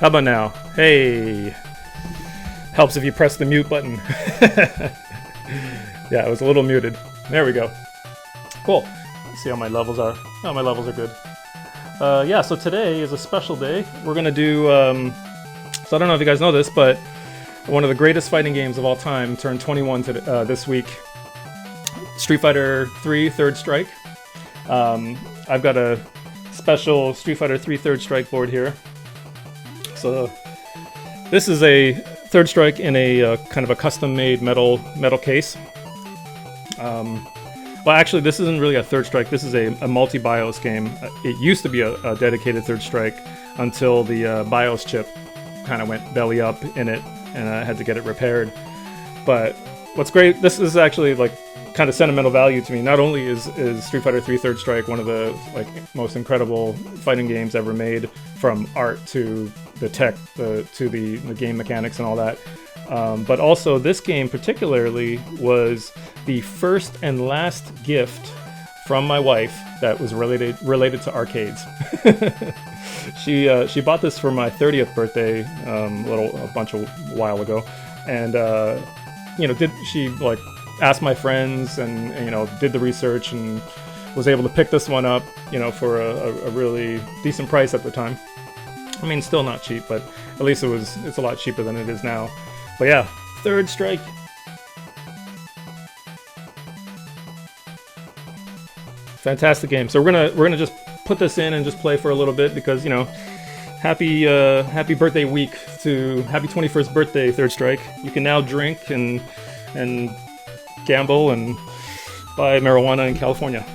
How about now? Hey! Helps if you press the mute button. Yeah, it was a little muted. There we go. Cool. Let's see how my levels are. Oh, my levels are good. Yeah, so today is a special day. We're gonna do, so I don't know if you guys know this, but one of the greatest fighting games of all time turned 21 this week. Street Fighter 3 Third Strike. I've got a special Street Fighter 3 Third Strike board here. So this is a Third Strike in a kind of a custom-made metal case. Well, actually, this isn't really a Third Strike. This is a multi-BIOS game. It used to be a dedicated Third Strike until the BIOS chip kind of went belly up in it, and I had to get it repaired. But what's great, this is actually like kind of sentimental value to me. Not only is Street Fighter 3 Third Strike one of the most incredible fighting games ever made, from art to the tech, to the game mechanics and all that, but also this game particularly was the first and last gift from my wife that was related to arcades. She bought this for my 30th birthday a while ago, and she asked my friends and did the research and was able to pick this one up for a really decent price at the time. I mean, still not cheap, but at least it's a lot cheaper than it is now. But yeah, Third Strike. Fantastic game. So we're gonna just put this in and just play for a little bit because happy birthday week to happy 21st birthday Third Strike. You can now drink and gamble and buy marijuana in California.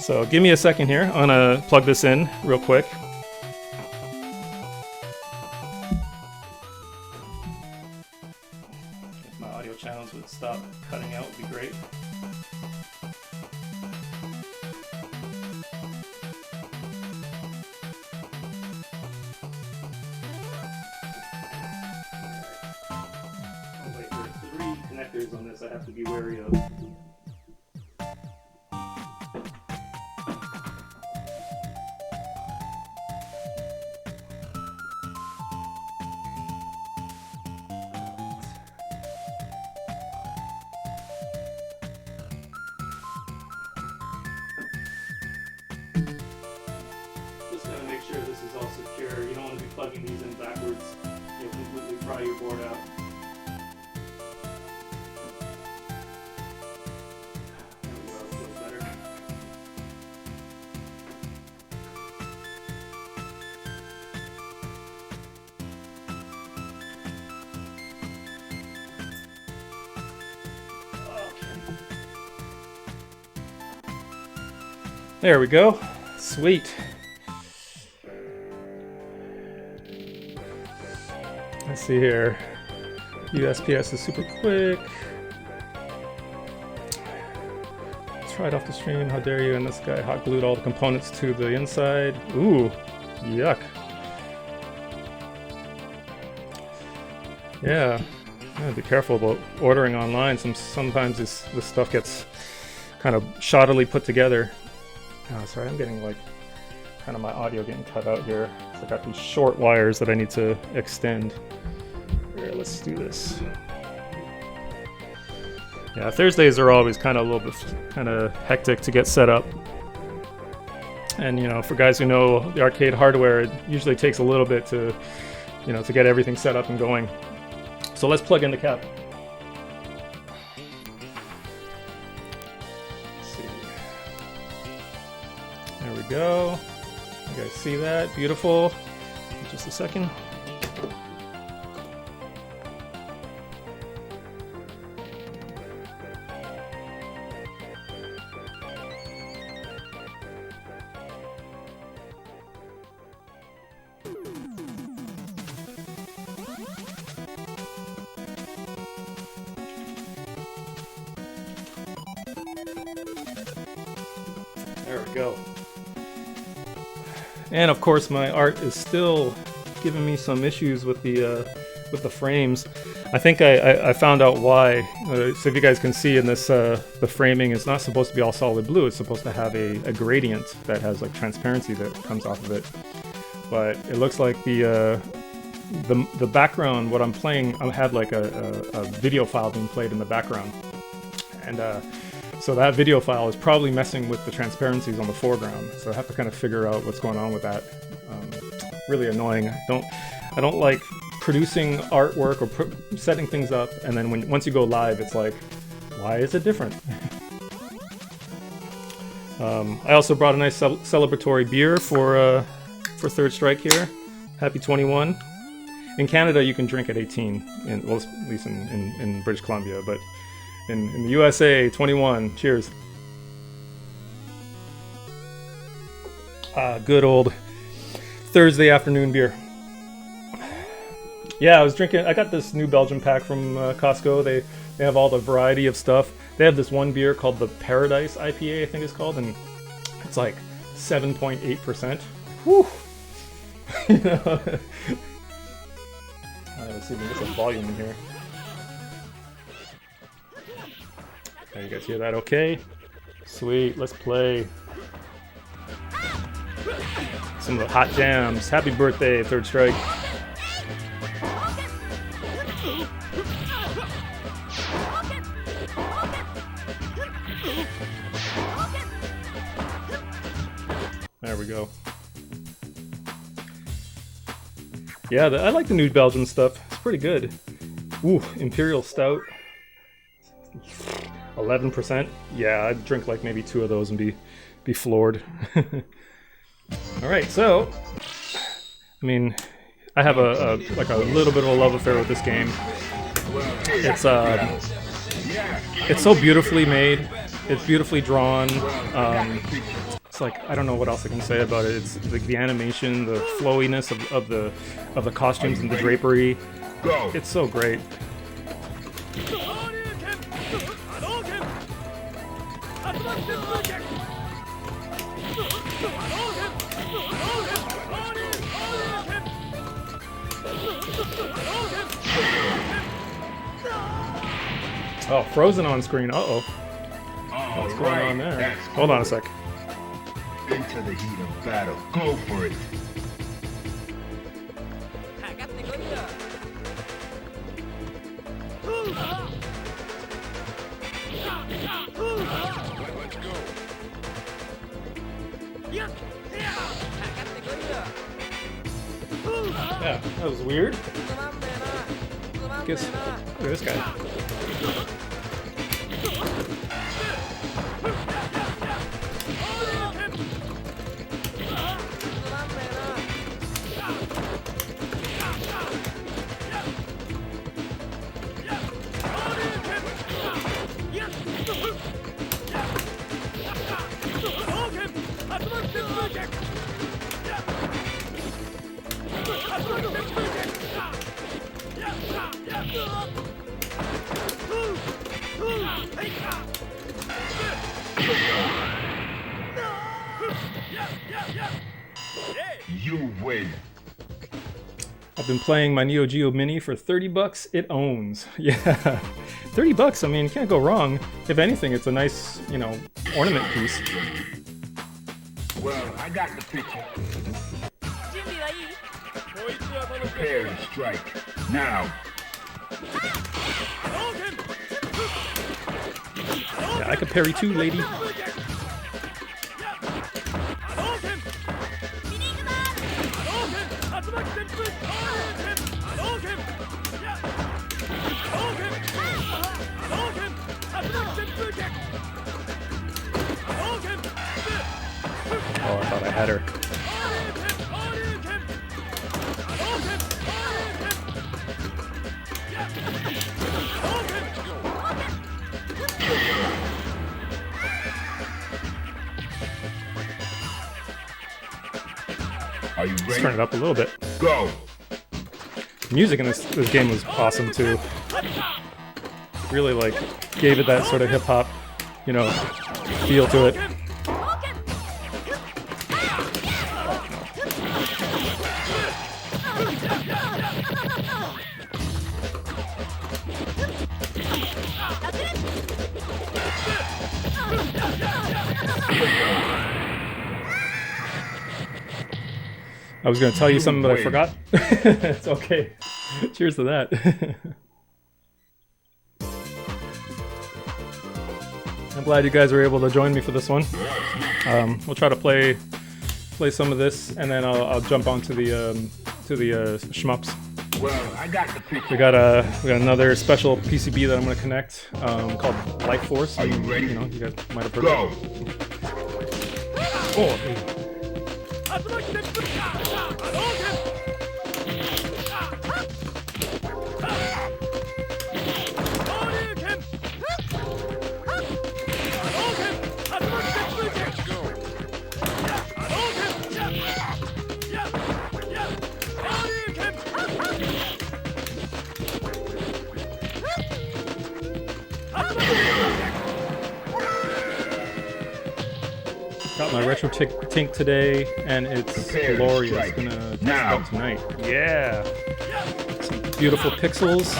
So give me a second here. I'm gonna plug this in real quick. If my audio channels would stop cutting out, would be great. Oh wait, there's 3 connectors on this I have to be wary of. Sure this is all secure. You don't want to be plugging these in backwards. You'll completely fry your board out. There we go, feels better. Okay. There we go. Sweet. Let's see here. USPS is super quick. Let's right off the stream. How dare you? And this guy hot glued all the components to the inside. Ooh, yuck. Yeah, be careful about ordering online. Sometimes this stuff gets kind of shoddily put together. Oh, sorry, I'm getting kind of my audio getting cut out here. So I got these short wires that I need to extend. Here, let's do this. Yeah, Thursdays are always kind of a little bit hectic to get set up. And for guys who know the arcade hardware, it usually takes a little bit to to get everything set up and going. So let's plug in the cap. Let's see. There we go. You guys see that? Beautiful. Just a second. There we go. And of course my art is still giving me some issues with the frames. I think I found out why. So if you guys can see in this, the framing is not supposed to be all solid blue. It's supposed to have a gradient that has like transparency that comes off of it. But it looks like the background, what I'm playing, I have like a video file being played in the background. And so that video file is probably messing with the transparencies on the foreground. So I have to kind of figure out what's going on with that. Really annoying. I don't like producing artwork or setting things up, and then once you go live, it's like, why is it different? I also brought a nice celebratory beer for Third Strike here. Happy 21. In Canada, you can drink at 18, well, at least in British Columbia, but in the USA, 21. Cheers. Good old Thursday afternoon beer. Yeah, I was drinking. I got this new Belgian pack from Costco. They have all the variety of stuff. They have this one beer called the Paradise IPA, I think it's called, and it's like 7.8%. Whew. You know? Let's see if we can get some volume in here. Can you guys hear that? Okay. Sweet. Let's play some of the hot jams. Happy birthday, Third Strike. There we go. Yeah, I like the new Belgian stuff. It's pretty good. Ooh, Imperial Stout. 11%. Yeah, I'd drink like maybe 2 of those and be floored. Alright, so I mean, I have a little bit of a love affair with this game. It's so beautifully made. It's beautifully drawn. It's like, I don't know what else I can say about it. It's like the animation, the flowiness of the costumes and the drapery. It's so great. Oh, frozen on screen. Uh-oh. What's going on there? Hold on a sec. Into the heat of battle. Go for it. Yeah, that was weird. Guess, look at this guy. You win. I've been playing my Neo Geo Mini for 30 bucks. It owns. Yeah. 30 bucks, I mean, you can't go wrong. If anything, it's a nice, you know, ornament piece. Well, I got the picture. Prepare to strike. Now. Yeah, I could parry too, lady. Oh, I thought I had her. Are you ready? Let's turn it up a little bit. Go. The music in this game was awesome too. Really like gave it that sort of hip hop, you know, feel to it. I was going to tell you something, but I forgot. It's okay. Cheers to that. I'm glad you guys were able to join me for this one. We'll try to play some of this, and then I'll jump onto the shmups. Well, I got the picture. We got another special PCB that I'm going to connect called Life Force. Are you ready? You know, you guys might have heard Go. of it. Oh. Got my retro tink today, and it's glorious. Gonna test it out tonight. Yeah, some beautiful pixels.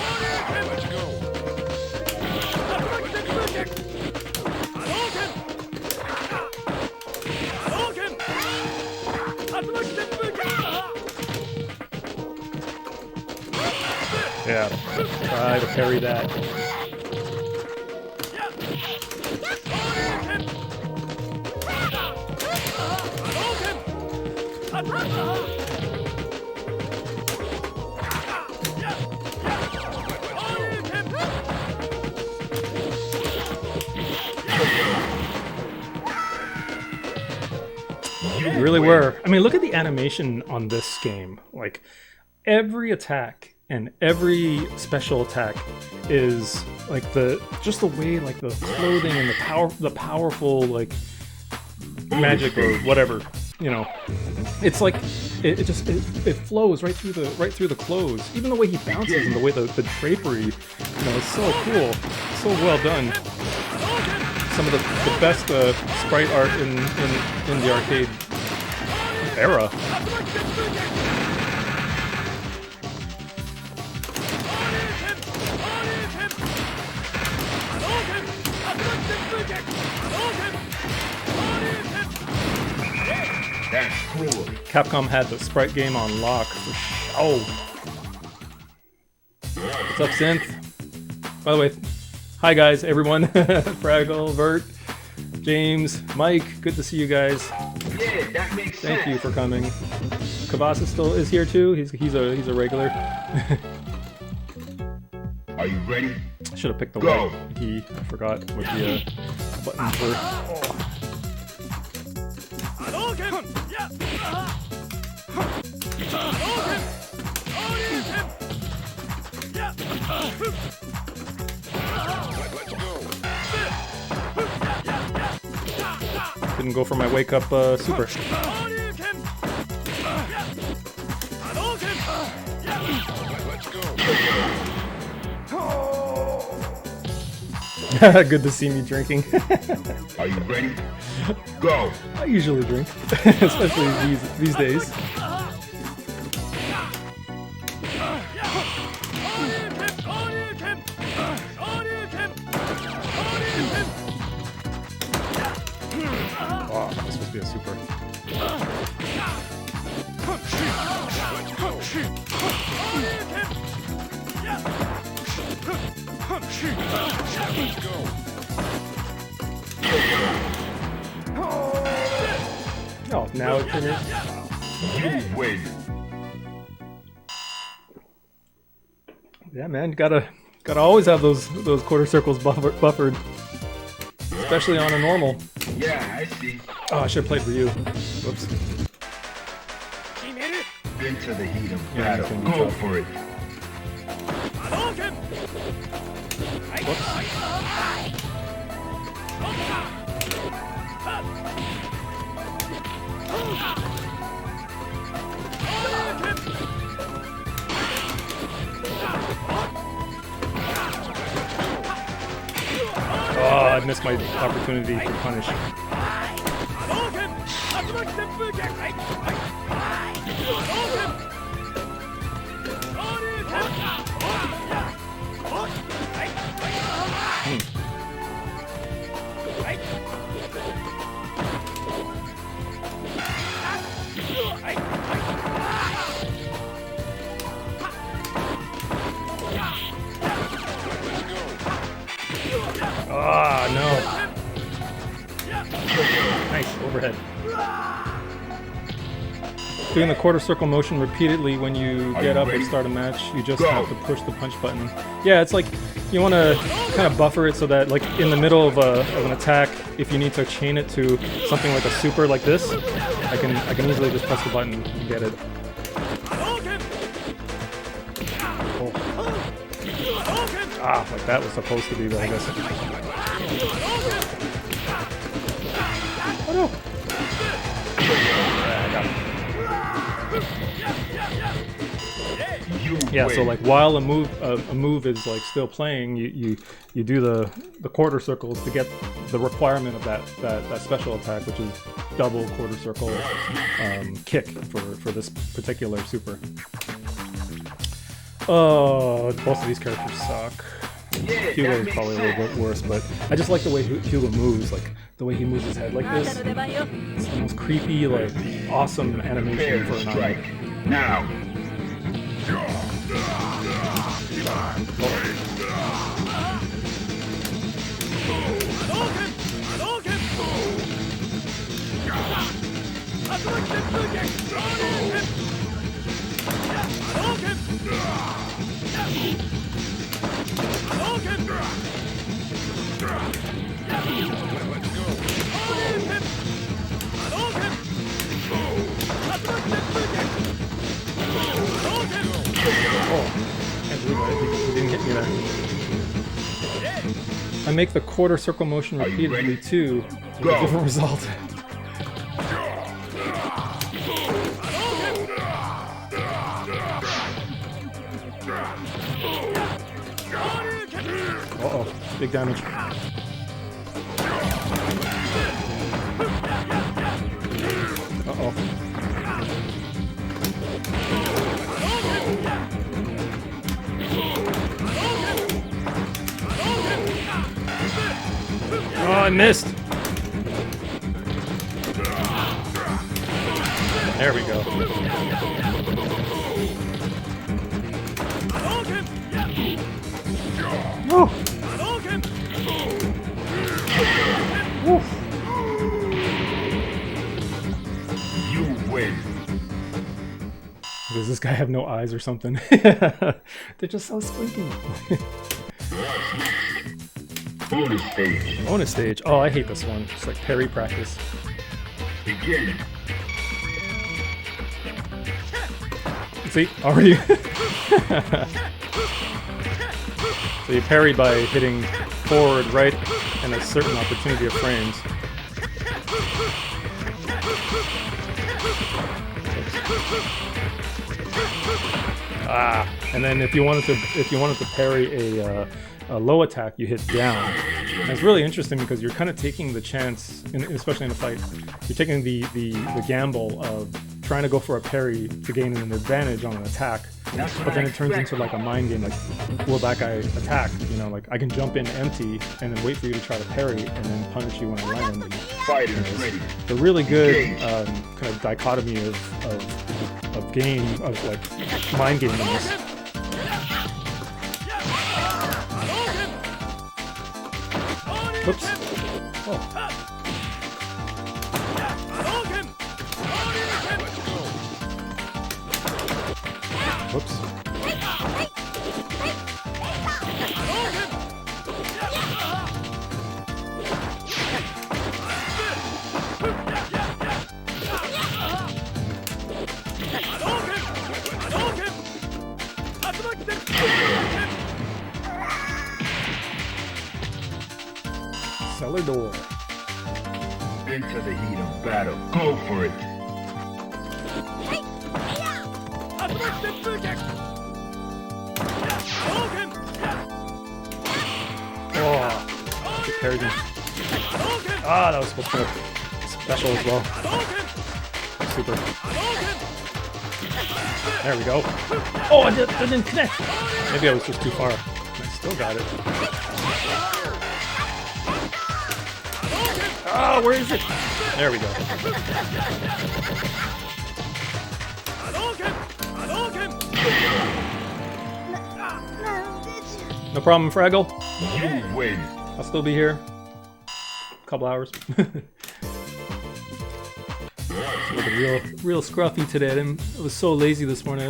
Yeah, try to parry that. You really were. I mean, look at the animation on this game. Like, every attack and every special attack is like just the way, like, the clothing and the powerful, like, magic or whatever, you know. It's like it flows right through the clothes. Even the way he bounces and the way the drapery, you know, is so cool, so well done. Some of the best sprite art in the arcade era. That's cool. Capcom had the sprite game on lock for sure. What's up, Synth? By the way, hi guys, everyone. Fraggle, Vert, James, Mike, good to see you guys. Yeah, that makes sense. Thank you for coming. Kavasa still is here too. He's a regular. Are you ready? I should have picked the Go. white. I forgot what the buttons were. Didn't go for my wake up super. Good to see me drinking. Are you ready? Go. I usually drink, especially these days. Oh, this must be a super. Oh, now it triggers. Wait. Yeah, man, gotta always have those quarter circles buffered, especially on a normal. Yeah, I see. Oh, I should have played for you. Whoops. Into the heat of Yeah, battle. that's Go what for it. Oh, I missed my opportunity to punish. Nice, overhead. Doing the quarter circle motion repeatedly when you get up and start a match, you just have to push the punch button. Yeah, it's like you want to kind of buffer it so that, like, in the middle of an attack, if you need to chain it to something like a super like this, I can easily just press the button and get it. Oh. Ah, like that was supposed to be, but I guess. Oh no! Yeah, I got it. Yeah, so like while a move is like still playing, you do the quarter circles to get the requirement of that special attack, which is double quarter circle kick for this particular super. Oh, both of these characters suck. Hugo is probably a little bit worse, but I just like the way Hugo moves, like the way he moves his head like this. It's the most creepy, like awesome animation for an anime. Now. He didn't hit me there. I make the quarter circle motion repeatedly too, with a different result. Uh-oh, big damage. Uh-oh. Oh, I missed! There we go. Oh. You win. Does this guy have no eyes or something? They're just so squinty. Bonus stage. Bonus stage. Oh, I hate this one. It's like parry practice. Begin. See, already. So you parry by hitting forward, right, and a certain opportunity of frames. Ah, and then if you wanted to parry a low attack, you hit down. And it's really interesting because you're kind of taking the chance, especially in a fight, you're taking the gamble of trying to go for a parry to gain an advantage on an attack, but then it turns into like a mind game, like, will that guy attack? You know, like I can jump in empty and then wait for you to try to parry and then punish you when I land. And it's a really good kind of dichotomy of game, of like mind game in this. Whoops. Oh. Whoops. Cellar door. Into the heat of battle. Go for it. Oh, it carried me. Ah, that was supposed to be special as well. Super. There we go. Oh, I didn't connect. Maybe I was just too far. I still got it. Oh, where is it? There we go. No problem, Fraggle. You win. I'll still be here. A couple hours. Looking real scruffy today. I was so lazy this morning. I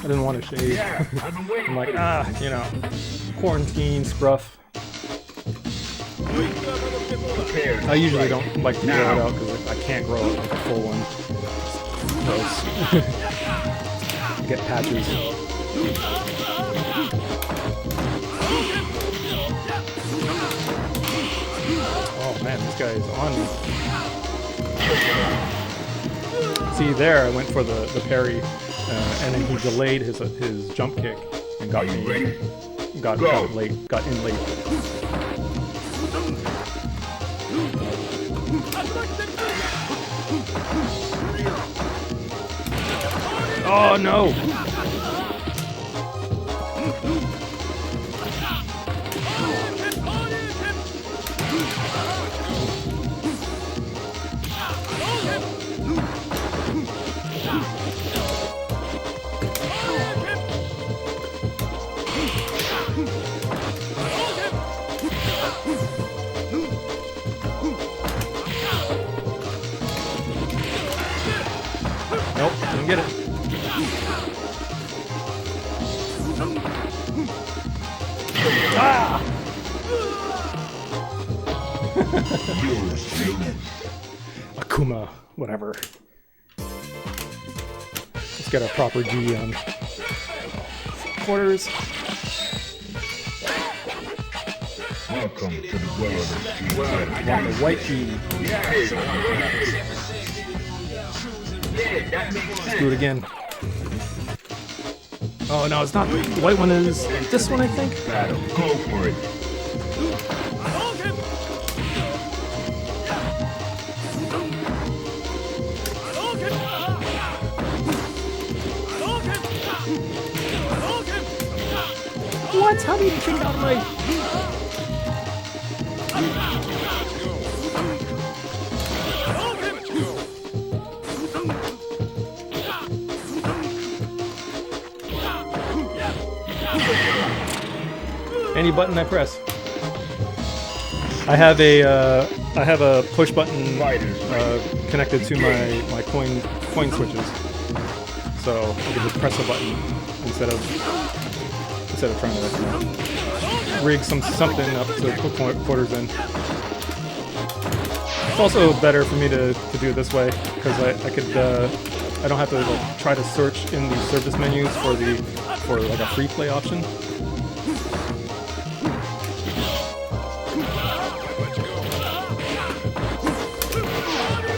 didn't want to shave. I'm like, you know, quarantine scruff. I usually don't like to grow it out because I can't grow it like a full one. Gross. Get patches. Oh man, this guy is on me. See there, I went for the parry, and then he delayed his jump kick and got in late. Oh no! Nope, didn't get it. Ah! Akuma, whatever. Let's get a proper G on quarters. Welcome to the world of street fighting. Want the white G. Let's do it again. Oh no, it's not the white one, is this one, I think? Battle, go for it. What? How do you kick out of my... Any button I press. I have a push button connected to my coin switches, so I can just press a button instead of trying to rig something up to put quarters in. It's also better for me to do it this way because I don't have to like, try to search in the service menus for like a free play option.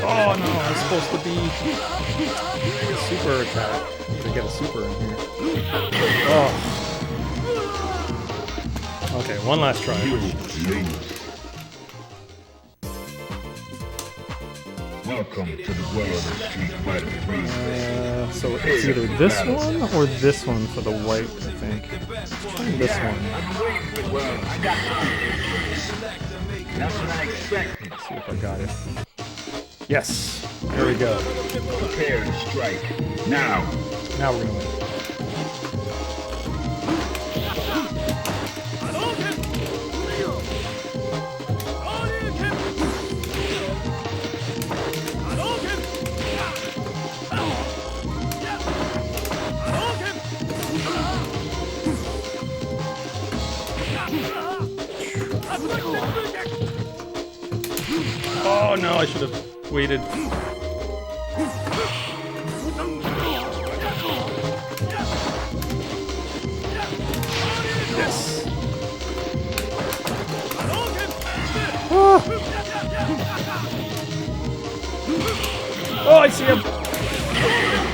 Oh no, I was supposed to be super attack to get a super in here. Oh. Okay, one last try. Welcome to the world of street fighting. So it's either this one or this one for the white, I think. Let's try this one. Well, I got that's what I expected. Let's see if I got it. Yes! There we go. Prepare to strike. Now. Now we're gonna win. Oh no, I should have waited. Yes. Oh, oh I see him.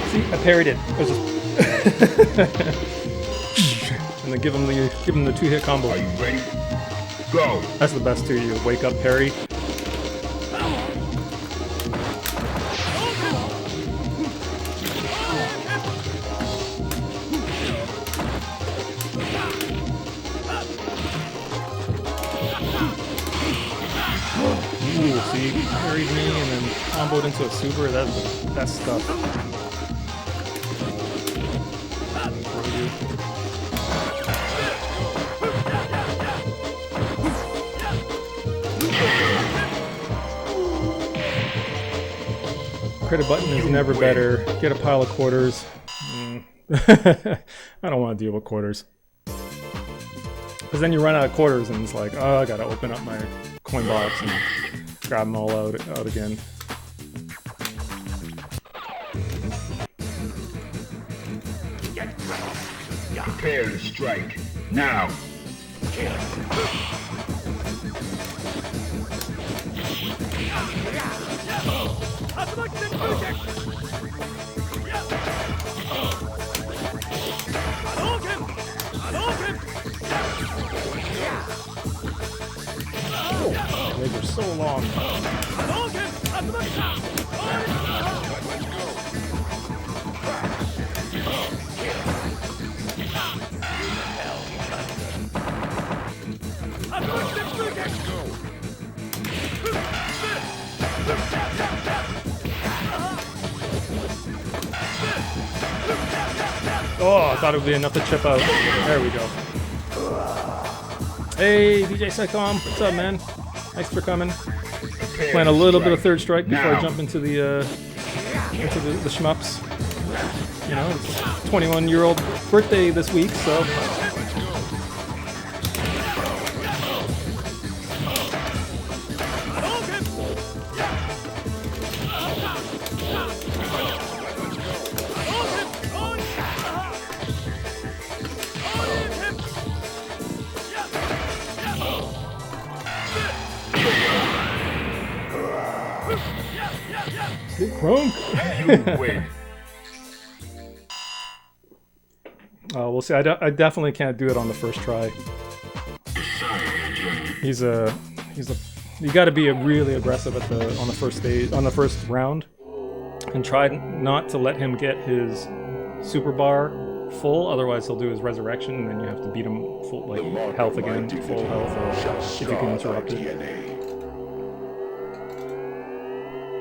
See, I parried it. It was just and then give him the 2-hit combo. Are you ready? Go. That's the best too. You wake up parry. Ooh, see, he parried me and then comboed into a super. That's the best stuff. Credit button is never better. Get a pile of quarters. I don't want to deal with quarters. Because then you run out of quarters and it's like, oh, I gotta open up my coin box and grab them all out again. Prepare to strike. Now! Oh, legs are so long. Oh, I thought it would be enough to chip out. There we go. Hey, DJ Psycom, what's up, man? Thanks for coming. Playing a little bit of Third Strike before I jump into the shmups. You know, it's 21-year-old birthday this week, so. Big Chrome. You win. We'll see. I definitely can't do it on the first try. You got to be really aggressive on the first stage, on the first round, and try not to let him get his super bar full. Otherwise, he'll do his resurrection, and then you have to beat him full health again, full health, or if you can interrupt it.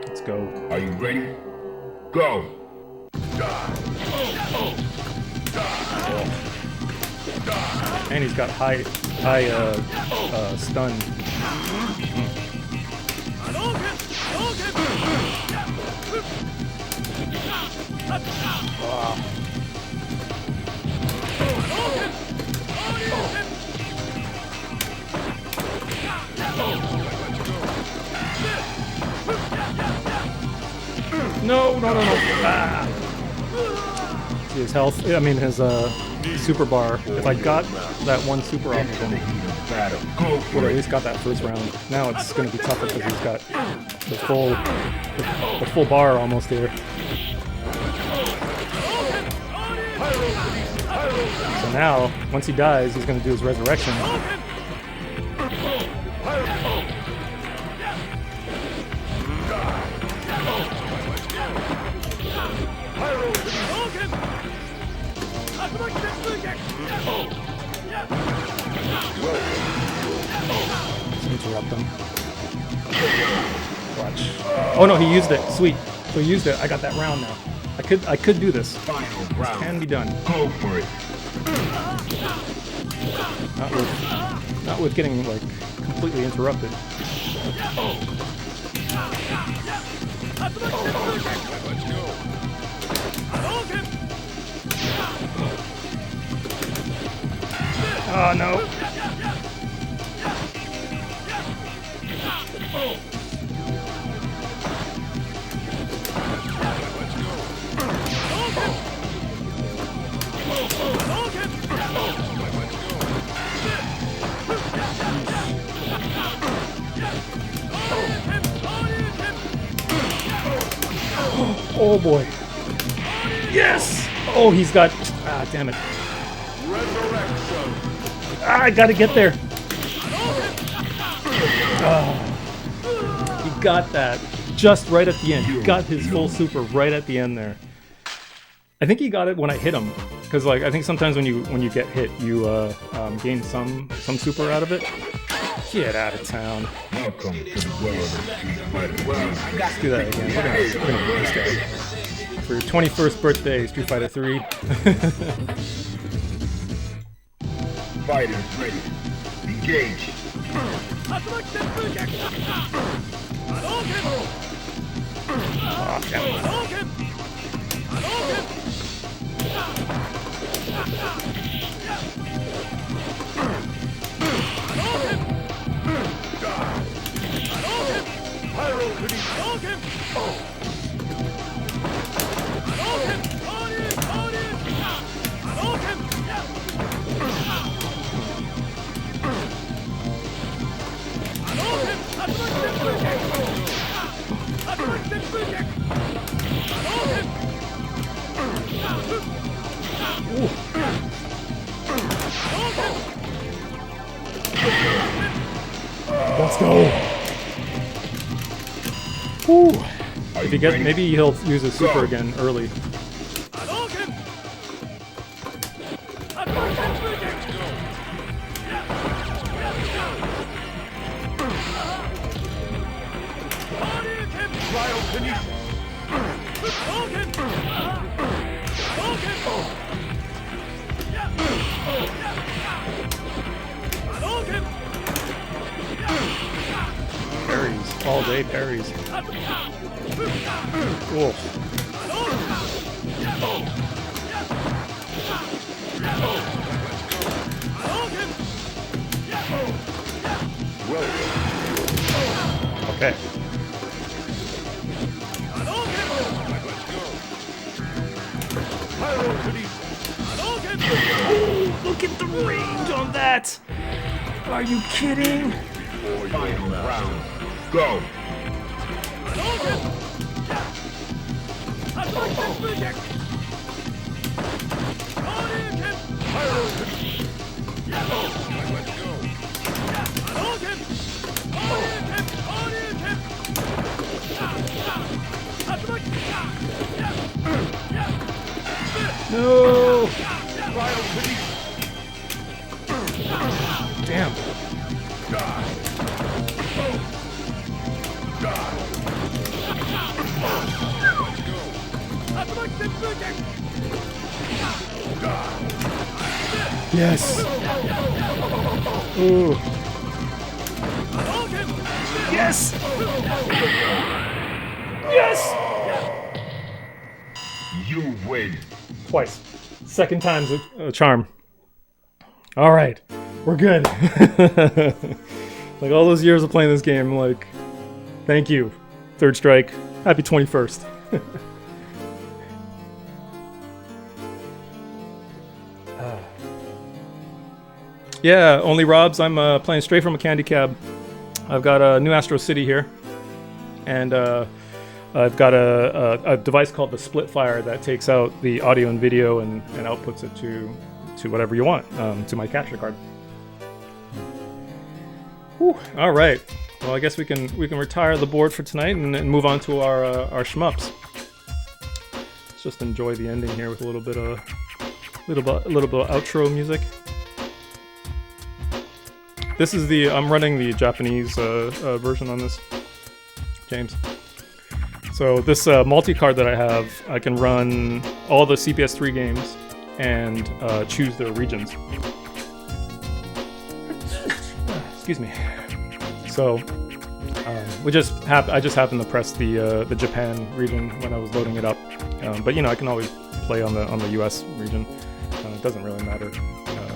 Let's go. Are you ready? Go! And he's got high stun. Wow. No. Ah. See his health, I mean his super bar. If I got that one super off of him, would at least got that first round. Now it's going to be tougher because he's got the full bar almost here. So now, once he dies, he's going to do his resurrection. Let's interrupt him. Watch. Oh no, he used it. Sweet. So he used it. I got that round now. I could do this. Final This round. can be done. Go for it. Not with getting like completely interrupted. Oh no. Oh boy. Yes! Oh, he's got... Ah, damn it. Ah, I gotta get there. Oh, he got that just right at the end. He got his full super right at the end there. I think he got it when I hit him, because like I think sometimes when you get hit, you gain some super out of it. Get out of town. Welcome to the world of Street Fighter. Let's do that again. We're gonna beat this guy. For your 21st birthday, Street Fighter 3. Fighters ready. Engage. Let's go. Whew. If you get, maybe he'll use his super again early. Parries, all day parries. Cool. Okay. Oh, look at the range on that! Are you kidding? Final round. Go. No! Damn. Yes. Ooh. Yes. Yes. You win. Twice. Second time's a charm. All right, we're good. Like all those years of playing this game, like, thank you, Third Strike. Happy 21st. Yeah, only Robs. I'm playing straight from a candy cab. I've got a new Astro City here, and I've got a device called the Splitfire that takes out the audio and video and outputs it to whatever you want, to my capture card. Whew, all right. Well, I guess we can retire the board for tonight and move on to our shmups. Let's just enjoy the ending here with a little bit of outro music. This is I'm running the Japanese version on this, James. So this multi-card that I have, I can run all the CPS3 games and choose their regions. Excuse me. So I just happened to press the Japan region when I was loading it up, but you know I can always play on the US region. It doesn't really matter.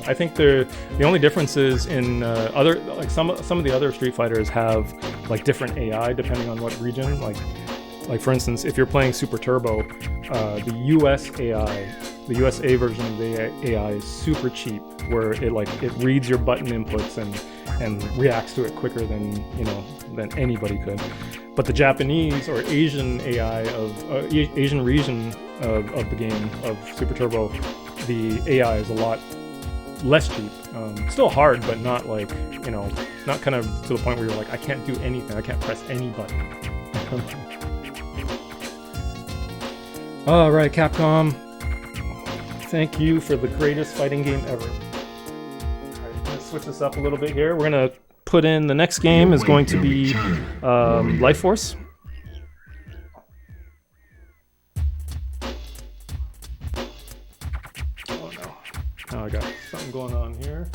I think the only difference is in other, like some of the other Street Fighters have like different AI depending on what region. Like for instance, if you're playing Super Turbo, the US AI, the USA version of the AI is super cheap, where it reads your button inputs and reacts to it quicker than anybody could. But the Japanese or Asian AI of Asian region of the game of Super Turbo, the AI is a lot less cheap. Still hard, but not like, not kind of to the point where you're like, I can't do anything, I can't press any button. Alright, Capcom. Thank you for the greatest fighting game ever. Alright, let's switch this up a little bit here. We're gonna put in the next game is going to be Life Force. Oh no. Oh, I got something going on here.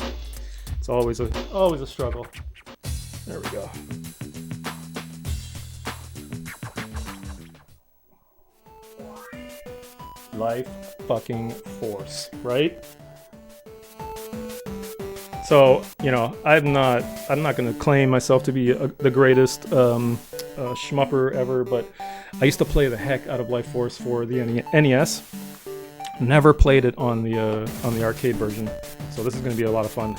It's always a struggle. There we go. life fucking force, right? So, you know, I'm not going to claim myself to be the greatest shmupper ever, but I used to play the heck out of Life Force for the NES. Never played it on the arcade version, so this is going to be a lot of fun.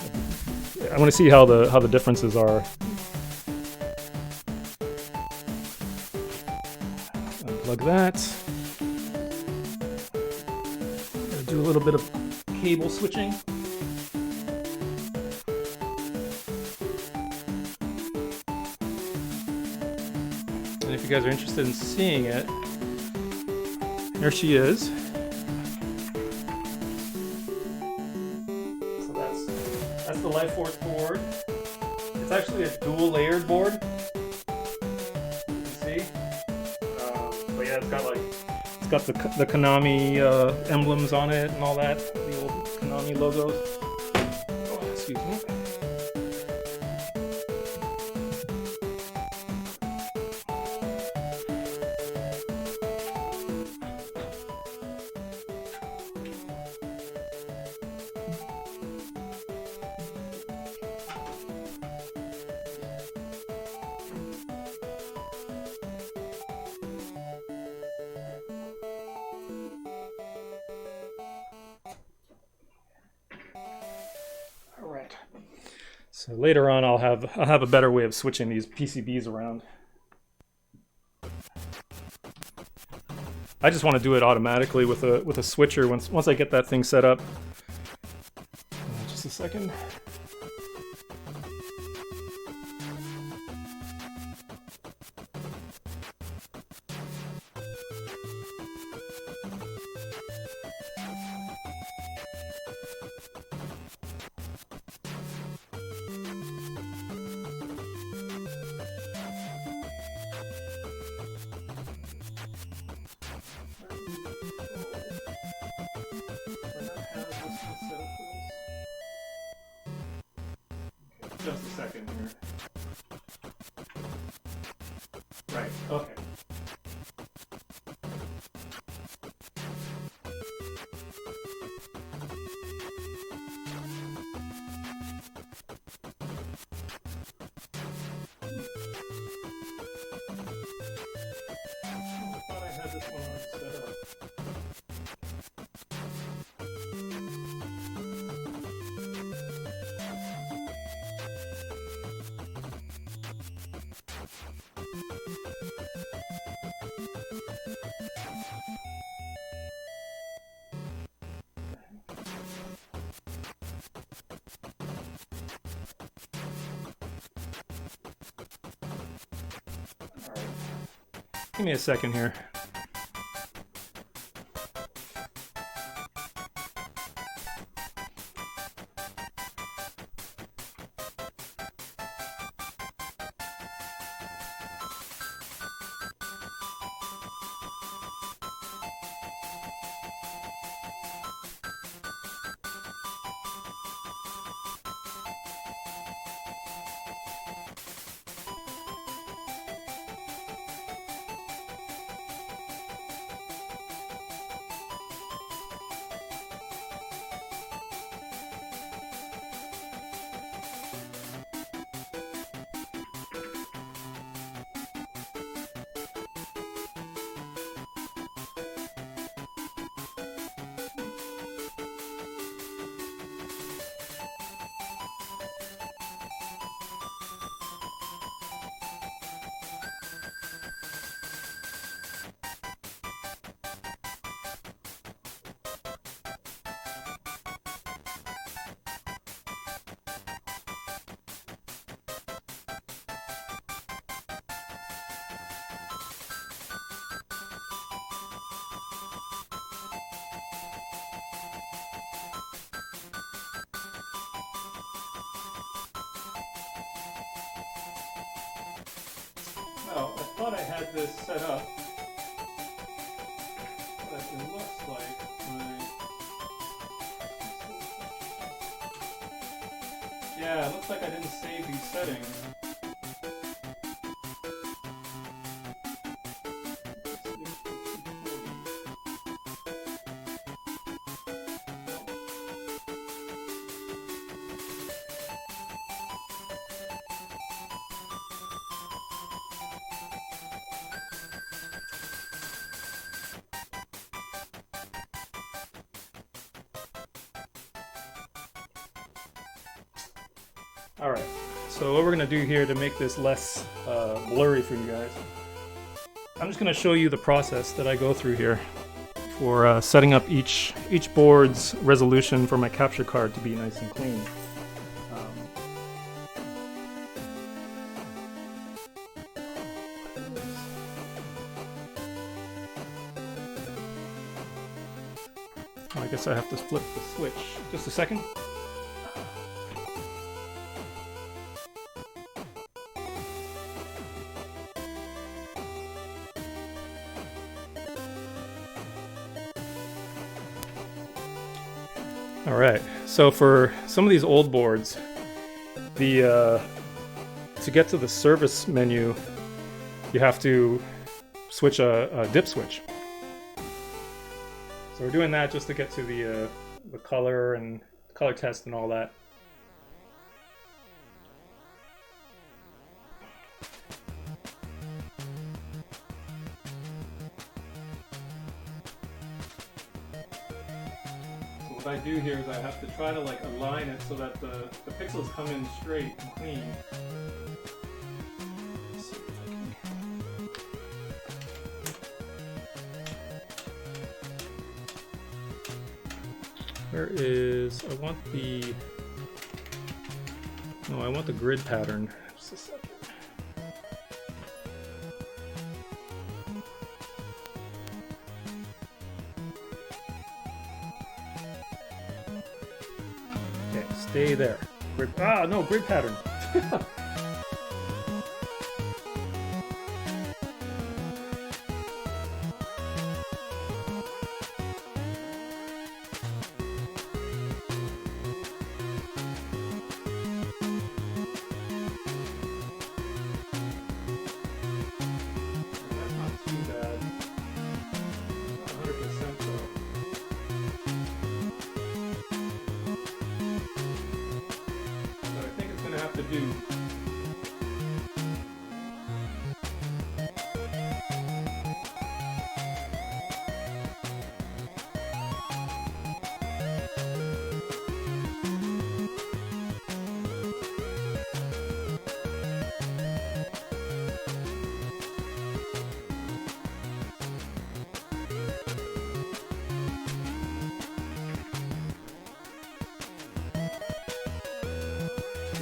I want to see how the differences are. Unplug that. Gonna do a little bit of cable switching. And if you guys are interested in seeing it, there she is. So that's the Life Force board. It's actually a dual layered board. You can see. But yeah, it's got the Konami emblems on it and all that. The old Konami logos. Oh, excuse me. Alright. So later on I'll have a better way of switching these PCBs around. I just want to do it automatically with a switcher once I get that thing set up. Just a second. Just a second here. Right, okay. I thought I had this one already set up. Give me a second here. Well, I thought I had this set up, but it looks like yeah, it looks like I didn't save these settings. Alright, so what we're going to do here to make this less blurry for you guys, I'm just going to show you the process that I go through here for setting up each board's resolution for my capture card to be nice and clean. I guess I have to flip the switch. Just a second. Alright, so for some of these old boards, to get to the service menu, you have to switch a dip switch. So we're doing that just to get to the color and color test and all that. So what I do here is I have to try to like align it so that the pixels come in straight and clean. Where is, I want the grid pattern. Just a second. Okay, stay there. No, grid pattern. To do.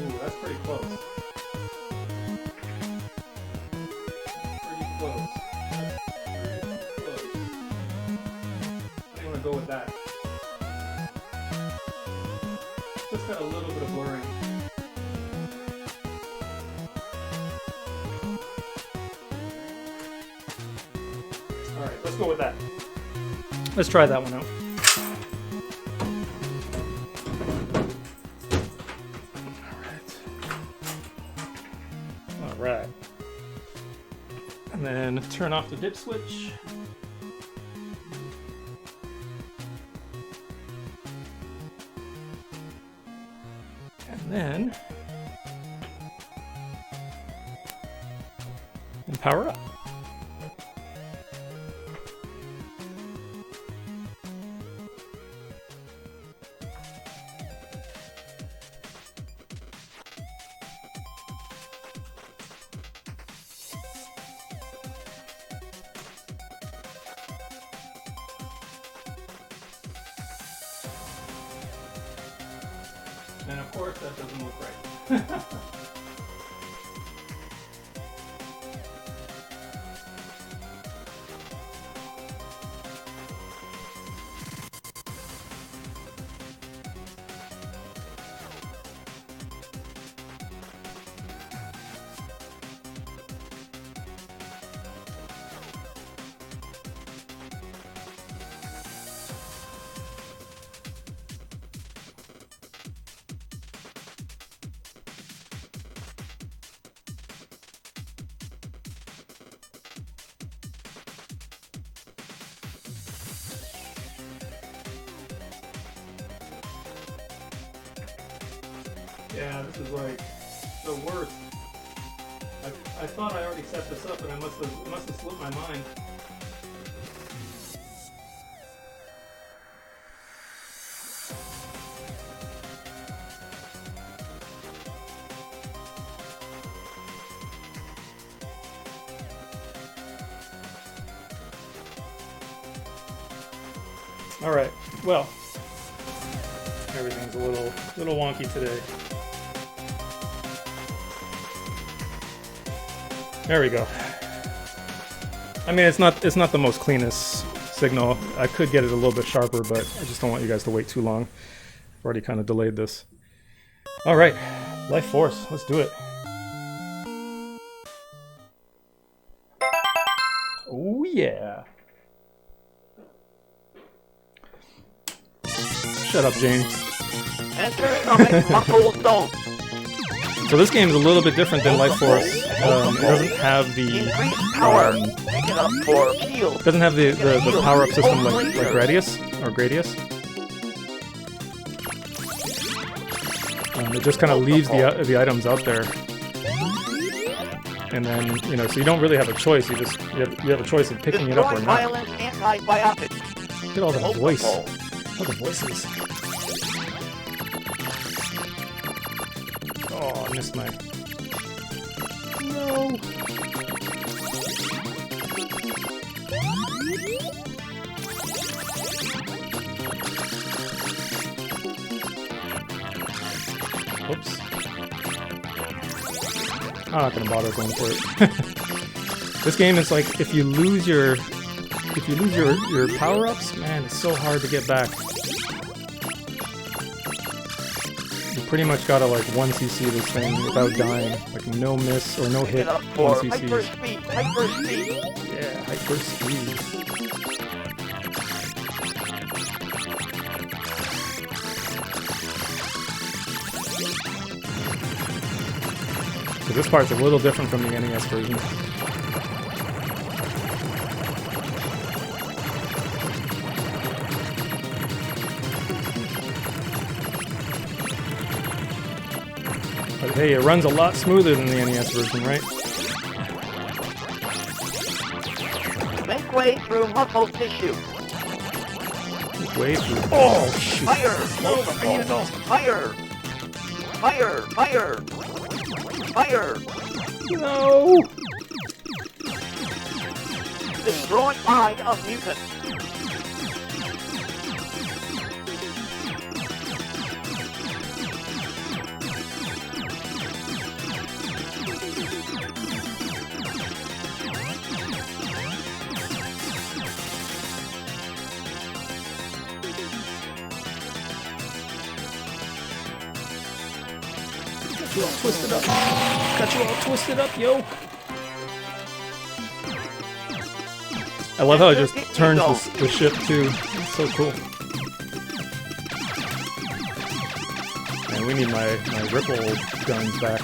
Ooh, that's pretty close. Pretty close. Pretty close. I think I'm gonna go with that. Just got a little bit of blurring. Alright, let's go with that. Let's try that one out. Alright. And then turn off the dip switch. And then power up. And of course that doesn't look right. Yeah, this is like the worst. I thought I already set this up, and it must have slipped my mind. All right. Well, everything's a little wonky today. There we go. I mean, it's not the most cleanest signal. I could get it a little bit sharper, but I just don't want you guys to wait too long. I've already kind of delayed this. All right, Life Force, let's do it. Oh yeah. Shut up, James. So this game is a little bit different than Life Force. It doesn't have the power-up system like Gradius. It just kind of leaves the items out there, and then so you don't really have a choice. You have a choice of picking it up or not. Look at all the voice, all the voices. Oh, I missed my... No! Oops. I'm not gonna bother going for it. This game is like, if you lose your power-ups, man, it's so hard to get back. Pretty much gotta like 1cc this thing without dying, like no miss or no hit 1cc's. Hyper speed. Yeah, hyper speed. So this part's a little different from the NES version. But hey, it runs a lot smoother than the NES version, right? Make way through muscle tissue. Make way through... Oh, shoot. Fire! No, I need it all. Fire! Fire! Fire! Fire! No! Destroy eye of mutant. Got you all twisted up. Got you all twisted up, yo. I love how it just turns the ship too. It's so cool. Man, we need my ripple guns back.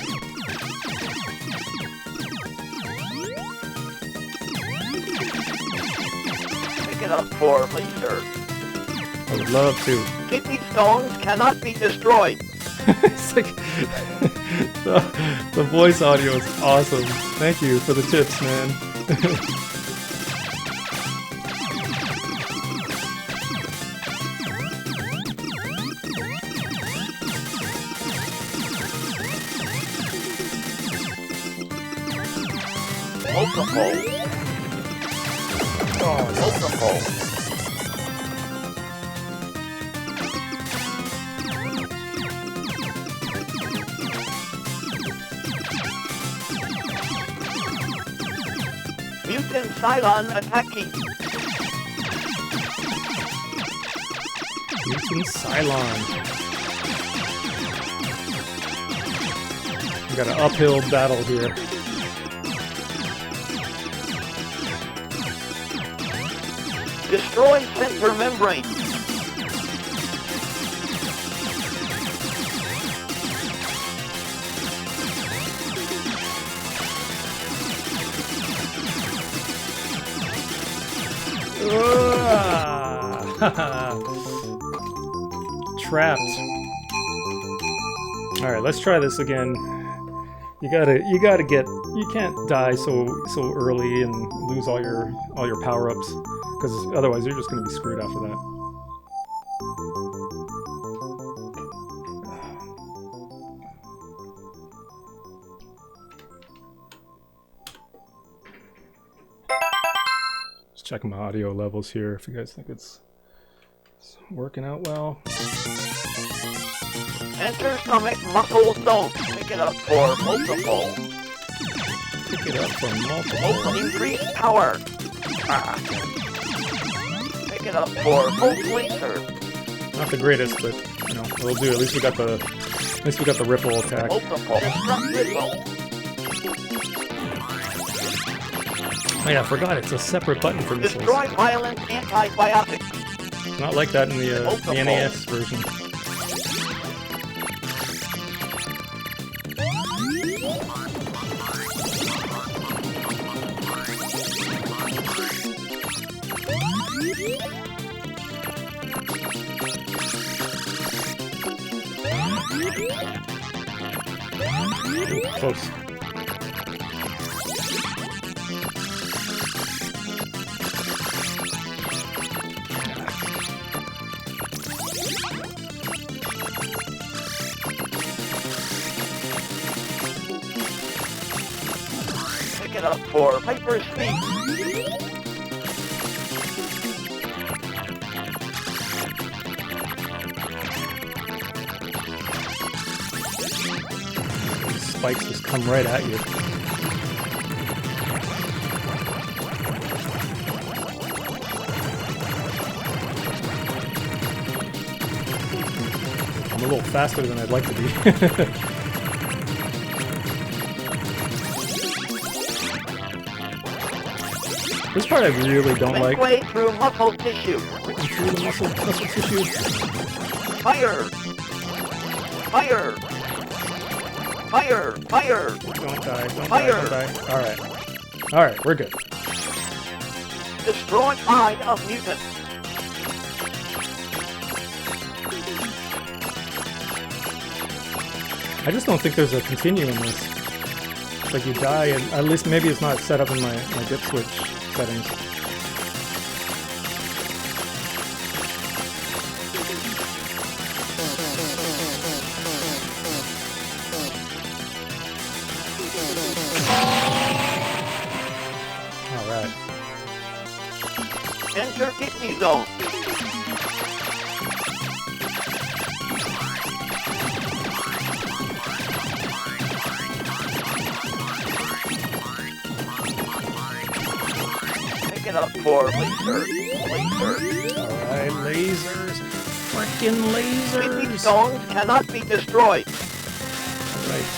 Pick it up for later. I would love to. Kidney stones cannot be destroyed. It's like the voice audio is awesome. Thank you for the tips, man. Multiple. Mutant Cylon attacking. Mutant Cylon. We got an uphill battle here. Destroy center membrane. Trapped. All right, let's try this again. You gotta get. You can't die so early and lose all your power-ups, because otherwise you're just gonna be screwed after that. Just checking my audio levels here if you guys think it's It's working out well. Enter stomach muscle zone. Pick it up for multiple. Pick it up for multiple. Increase power. Pick it up for full laser. Not the greatest, but you know, it'll do. At least we got the ripple attack. Multiple. Destruct missile. Oh yeah, I forgot it's a separate button for missiles. Destroy violent antibiotic. Not like that in the NES version. Close. Pick it up for hyper speed. Spikes just come right at you. I'm a little faster than I'd like to be. This part I really don't like. Way through muscle tissue. Through the muscle tissue. Fire! Fire! Fire! Fire! Don't die, don't Fire. die, don't die. Alright. Alright, we're good. Destroy eye of mutant. I just don't think there's a continue in this. It's like you die, and at least maybe it's not set up in my dip switch settings. Alright. Enter kidney zone. Pick it up for laser. Laser. Alright, lasers. Frickin' Kidney lasers! stones cannot be destroyed. Right.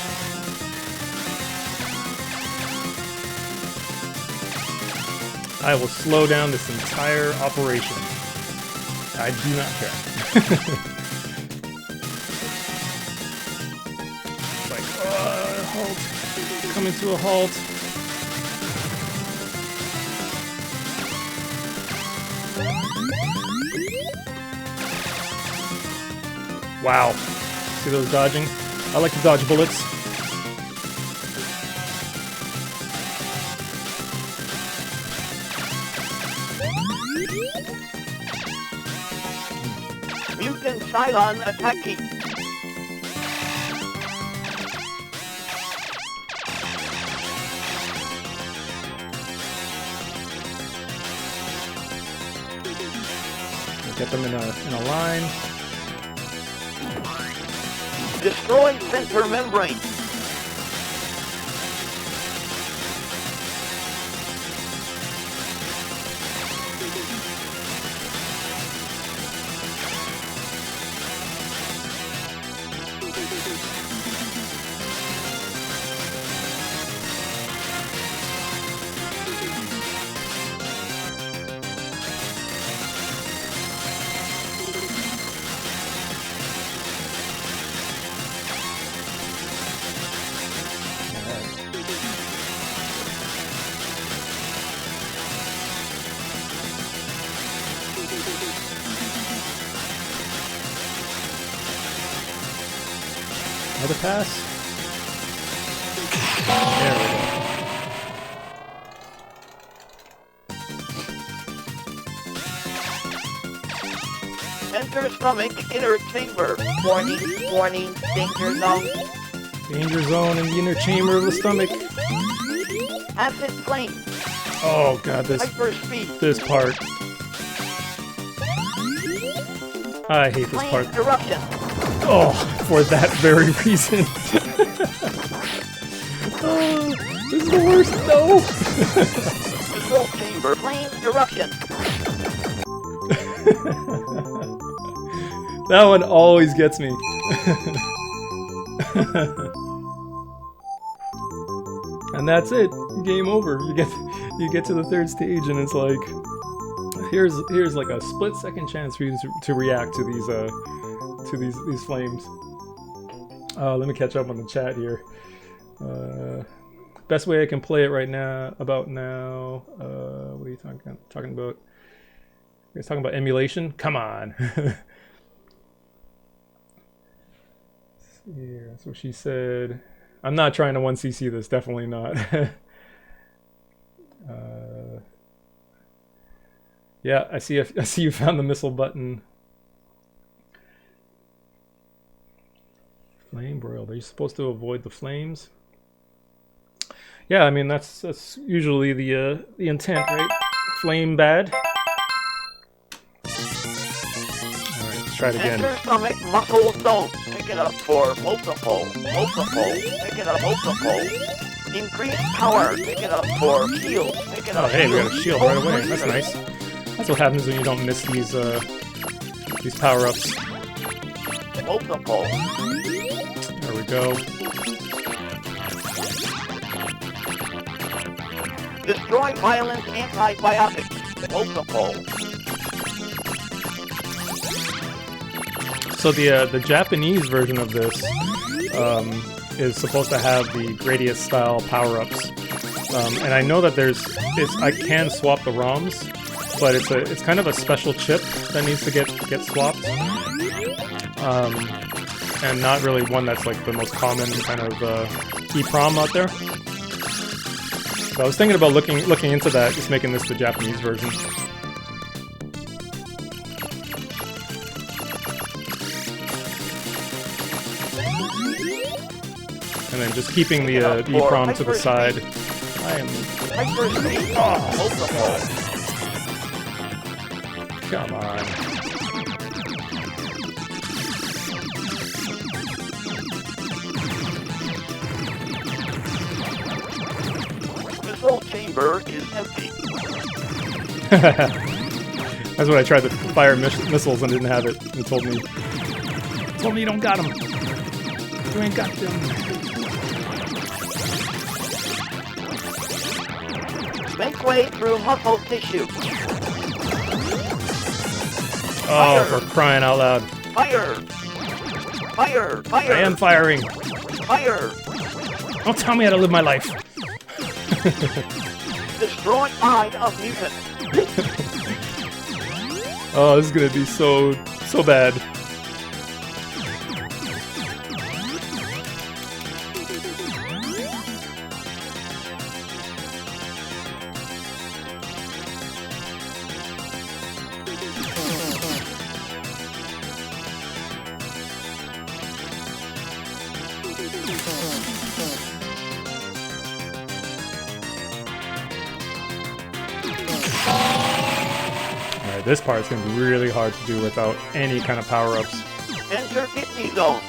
I will slow down this entire operation. I do not care. Like, halt. Coming to a halt. Wow. See those dodging? I like to dodge bullets. Mutant Cylon attacking. Get them in a line. Destroy center membrane. Another pass. There we go. Enter stomach inner chamber. Warning, warning, danger zone. Danger zone in the inner chamber of the stomach. Acid flame. Oh god, Hyper speed. this part. I hate this Flame part. eruption. Oh, for that very reason. Oh, this is the worst. No. Control chamber. Flame eruption. That one always gets me. And that's it. Game over. You get to the third stage, and it's like here's like a split-second chance for you to react to these flames. Let me catch up on the chat here. Best way I can play it right now. What are you talking about? You guys talking about emulation? Come on. Yeah, that's what she said. I'm not trying to 1cc this, definitely not. Yeah, I see you found the missile button. Flame broiled. Are you supposed to avoid the flames? Yeah, I mean that's usually the intent, right? Flame bad. Alright, let's try it again. Enter stomach muscle zone. Pick it up for multiple. Pick it up multiple. Increase power. Pick it up for shield. Pick it Oh up. hey, we got a shield right away. That's nice. That's what happens when you don't miss these power-ups. Multiple. There we go. Destroy violent antibiotics. Multiple. So the Japanese version of this is supposed to have the Gradius style power-ups, and I know that I can swap the ROMs, but it's kind of a special chip that needs to get swapped, and not really one that's like the most common kind of EEPROM out there. So I was thinking about looking into that, just making this the Japanese version. And then just keeping the EEPROM to the side. I am... Oh, come on. Missile chamber is empty. That's what I tried to fire missiles and didn't have it. And told me you don't got them. You ain't got them. Make way through muscle tissue. Oh, for crying out loud. Fire! Fire! Fire! I am firing. Fire! Don't tell me how to live my life. Destroy eye of mutant. Oh, this is gonna be so bad. This part is going to be really hard to do without any kind of power-ups. Enter kidney zone.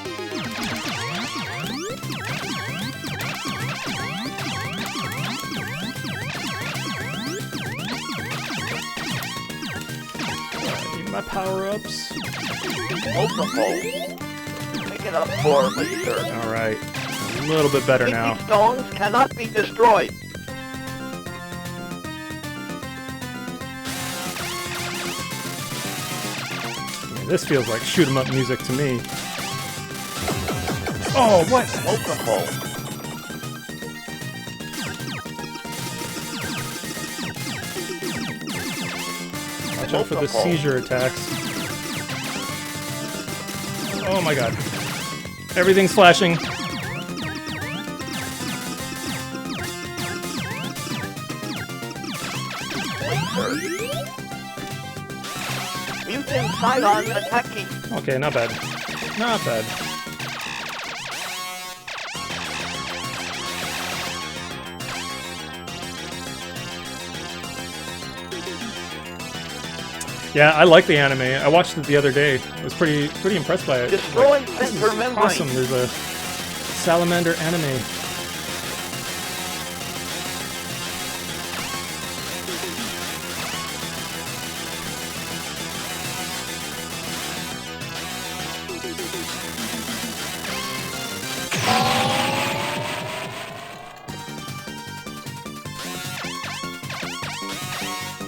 Need my power-ups. Multiple. Pick it up for laser. Alright. A little bit better now. Kidney stones cannot be destroyed. This feels like shoot 'em up music to me. Oh, what? Multiple. Watch out for the seizure attacks. Oh my god. Everything's flashing. Laser. Mutant Cylon attacking. Okay, not bad. Not bad. Yeah, I like the anime. I watched it the other day. I was pretty impressed by it. Destroy This is sensor membrane. awesome. There's a salamander anime.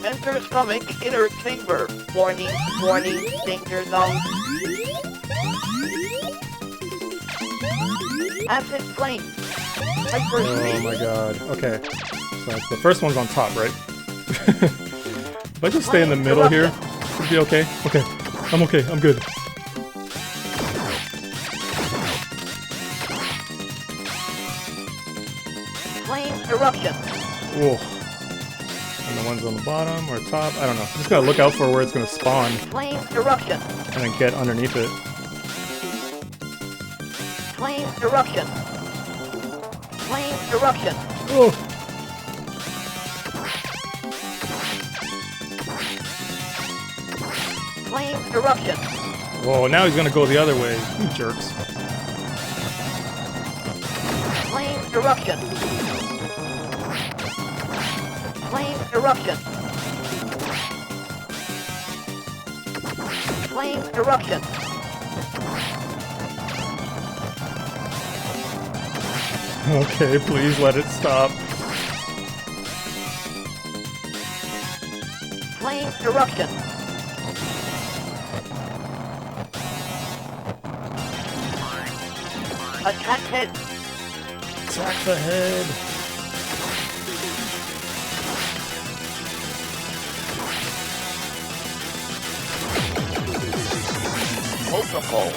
Enter stomach inner chamber. Warning, warning, danger zone. Acid flame. Hyper Oh speed. my god. Okay. So the first one's on top, right? If I just stay in the middle here, it'll be okay. Okay. I'm okay. I'm good. Flame eruption. Whoa. And the ones on the bottom or top, I don't know. I'm just gonna look out for where it's gonna spawn Flame eruption. and then get underneath it. Flame eruption. Flame eruption. Oh. Flame eruption. Whoa, now he's gonna go the other way. You jerks. Flame eruption. Flame eruption. Flame eruption. Okay, please let it stop. Flame eruption. Attack head. Attack the head. Multiple.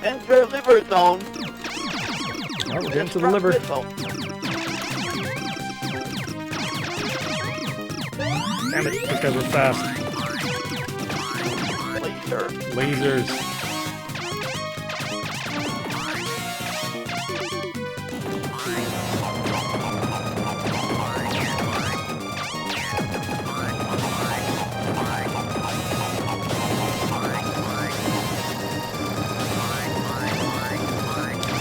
Enter liver zone. Oh, we're getting to the liver. Missile. Damn it, these guys are fast. Laser. Lasers.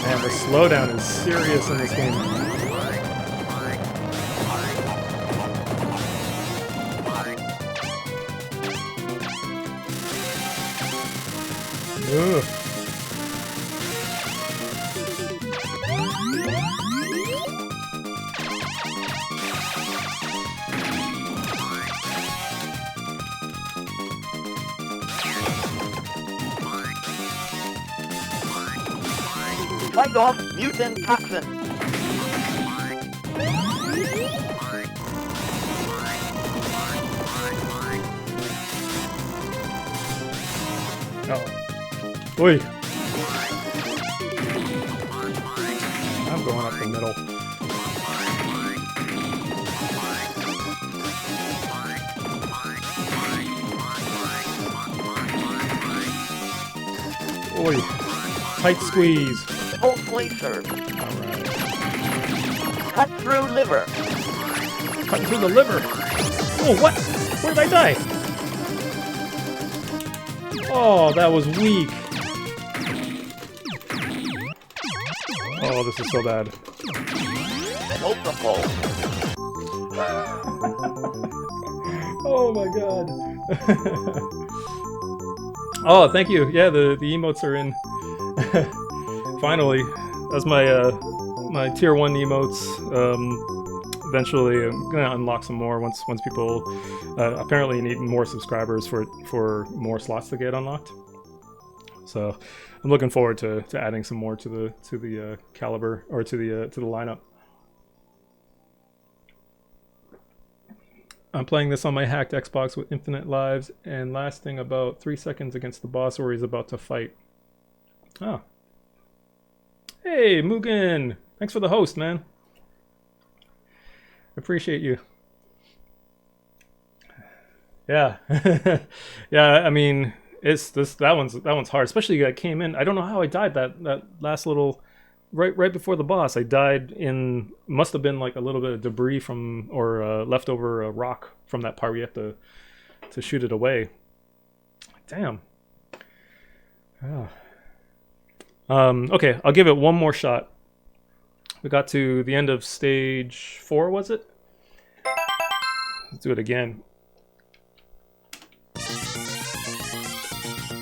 Man, the slowdown is serious in this game. Ugh. Fight off mutant toxin. Oh. Oi. I'm going up the middle. Oi. Tight squeeze. Pulse laser. Alright. Cut through liver. Cutting through the liver. Oh, what? Where did I die? Oh, that was weak. Oh, this is so bad. Multiple. Oh my god. Oh, thank you. Yeah, the emotes are in. Finally. That's my my tier 1 emotes. Eventually I'm gonna unlock some more once people apparently need more subscribers for more slots to get unlocked. So I'm looking forward to adding some more to the caliber or to the lineup. I'm playing this on my hacked Xbox with infinite lives and lasting about 3 seconds against the boss where he's about to fight. Oh. Hey, Mugen! Thanks for the host, man. Appreciate you. Yeah. Yeah, I mean, It's that one's hard. Especially I came in. I don't know how I died that last little right before the boss. I died in must have been like a little bit of debris from or leftover rock from that part. We have to shoot it away. Damn. Oh. Okay, I'll give it one more shot. We got to the end of stage 4, was it? Let's do it again.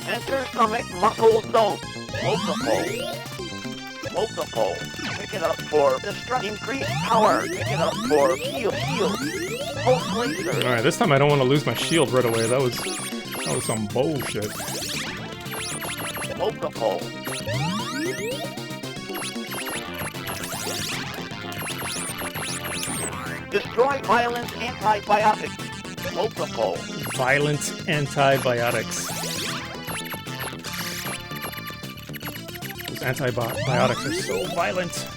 Enter stomach muscle zone. Multiple. Pick it up for destruct. Increase power. Pick it up for shield. Pulse laser. All right, this time I don't want to lose my shield right away. That was some bullshit. Multiple. Destroy violent antibiotics. Multiple. Violent antibiotics. Those antibiotics are so violent.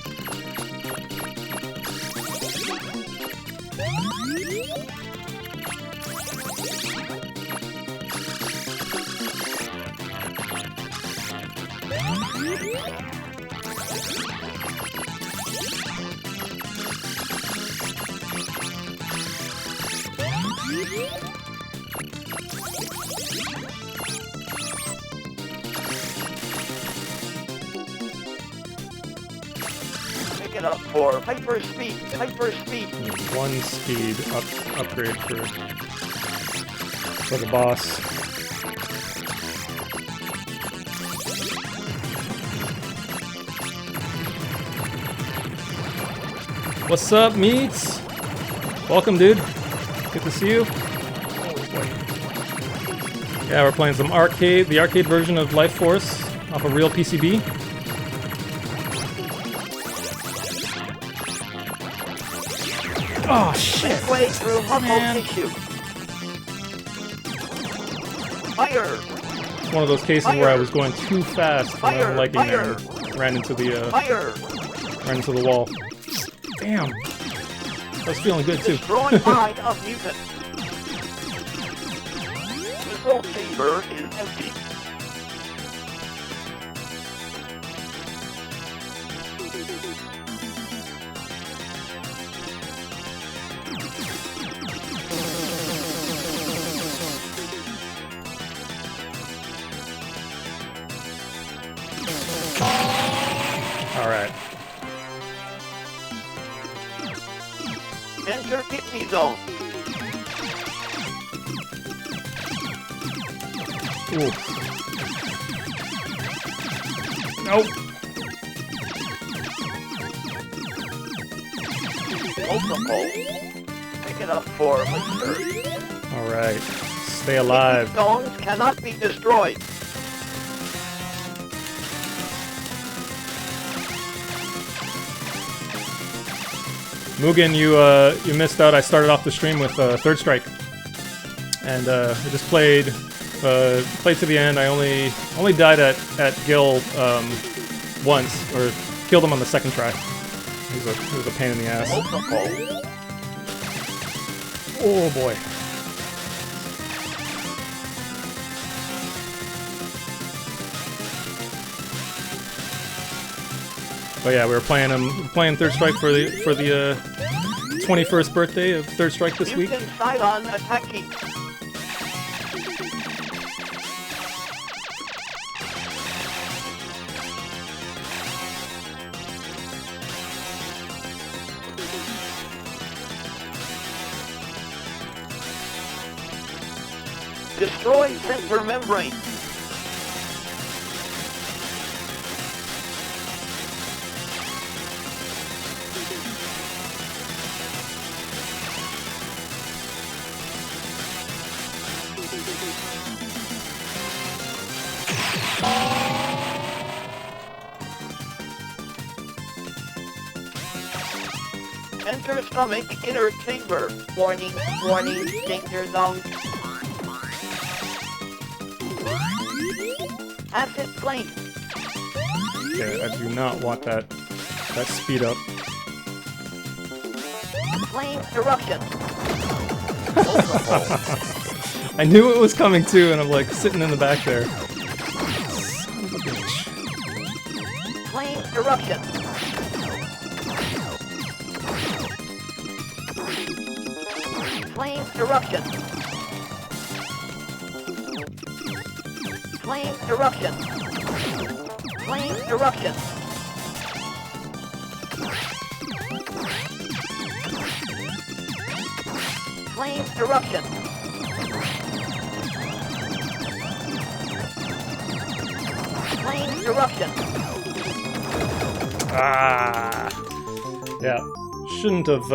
Pick it up for hyper speed. 1 speed upgrade for the boss. What's up, meats? Welcome, dude. Good to see you. Oh boy. Yeah, we're playing some the arcade version of Life Force off a real PCB. Oh shit! Midway through muscle tissue. Fire! It's one of those cases where I was going too fast for my own liking there and ran into the wall. Damn! I was feeling good too. Destroy mind of mutant. Missile chamber is empty. Alright. Enter kidney zone. Ooh. Nope. Multiple. Pick it up for laser. Alright. Stay alive. Zones cannot be destroyed. Mugen, you missed out. I started off the stream with Third Strike, and I just played to the end. I only died at Gil once, or killed him on the second try. It was a pain in the ass. Oh boy. But yeah, we were playing Third Strike for the 21st birthday of Third Strike this week. Cylon attacking. Destroy sensor membrane. Enter stomach inner chamber. Warning, danger zone. Acid flame. Okay, I do not want that speed up. Flame eruption. I knew it was coming too, and I'm like sitting in the back there. Son of a bitch. Flame eruption. Flame eruption. Flame eruption. Flame eruption. Flame eruption. Flame eruption. Ah, yeah. Shouldn't have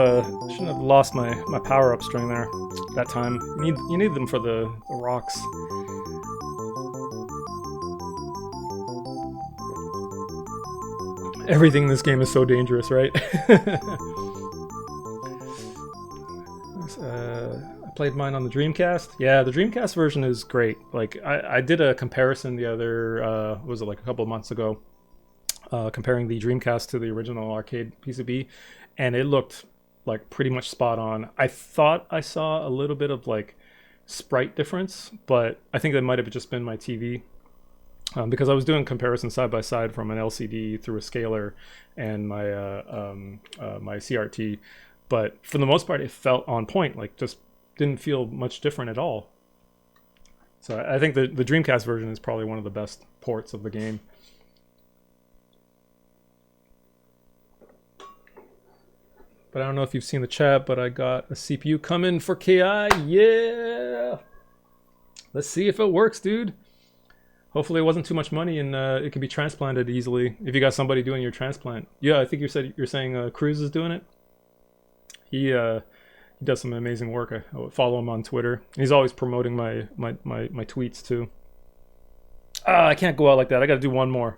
lost my power up string there that time. You need them for the rocks. Everything in this game is so dangerous, right? I played mine on the Dreamcast. Yeah, the Dreamcast version is great. Like I did a comparison the other was it like a couple of months ago, comparing the Dreamcast to the original arcade PCB, and it looked like pretty much spot on. I thought I saw a little bit of like sprite difference, but I think that might have just been my TV. Because I was doing comparison side by side from an LCD through a scaler and my my CRT, but for the most part it felt on point. Like just didn't feel much different at all. So I think the Dreamcast version is probably one of the best ports of the game. But I don't know if you've seen the chat, but I got a CPU coming for KI. Yeah, let's see if it works, dude. Hopefully it wasn't too much money and it can be transplanted easily if you got somebody doing your transplant. Yeah, I think you're saying Cruz is doing it. He does some amazing work. I follow him on Twitter. He's always promoting my tweets too. I can't go out like that. I got to do one more.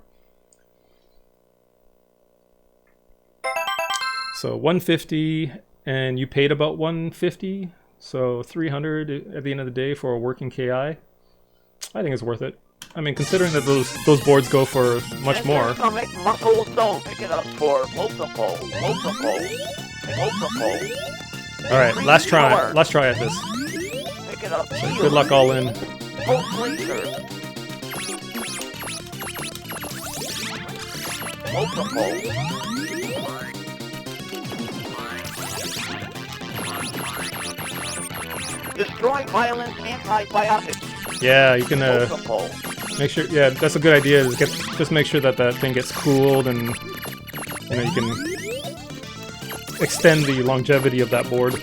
So 150, and you paid about 150, so 300 at the end of the day for a working KI. I think it's worth it. I mean, considering that those boards go for much more. Stomach muscle zone. Pick it up for multiple. All right, last try. Last try at this. Pick it up. So good luck all in. Pulse laser. Multiple. Destroy violent antibiotics. Yeah, you can Multiple. make sure. Yeah, that's a good idea. Is just make sure that that thing gets cooled, and you know you can extend the longevity of that board.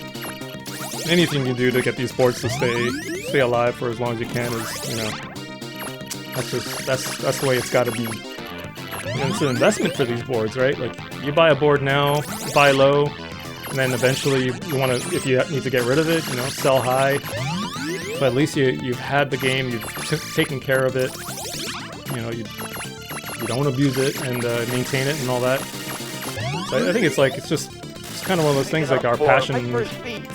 Anything you do to get these boards to stay alive for as long as you can is, you know, that's the way it's got to be. And it's an investment for these boards, right? Like you buy a board now, buy low, and then eventually you want to, if you need to get rid of it, you know, sell high. But at least you've had the game, you've taken care of it, you know, you don't abuse it and maintain it and all that. So I think it's kind of one of those things, like our passion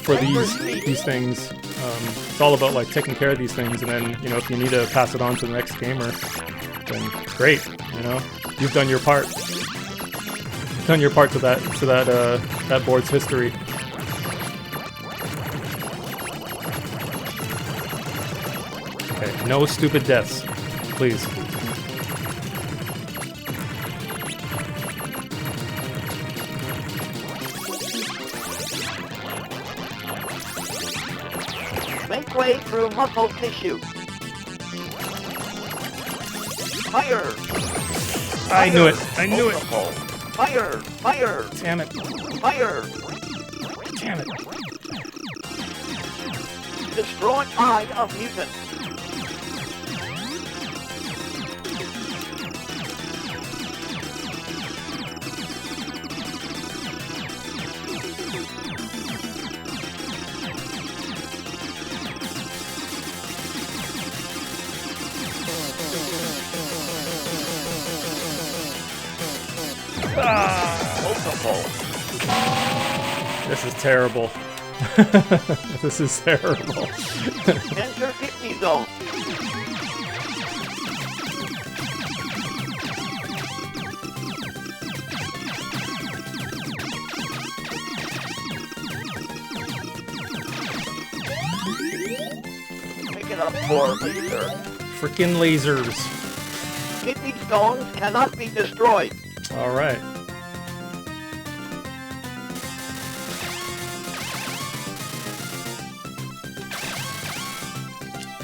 for these things. It's all about like taking care of these things, and then, you know, if you need to pass it on to the next gamer, then great, you know, you've done your part. You've done your part to that board's history. Okay, no stupid deaths, please. Make way through muscle tissue. Fire! I knew it! I knew it! Fire! Fire! Damn it! Fire! Damn it! Destroy eye of mutant. This is terrible. This is terrible. Enter kidney zone. for laser. Freaking lasers. Kidney stones cannot be destroyed. All right.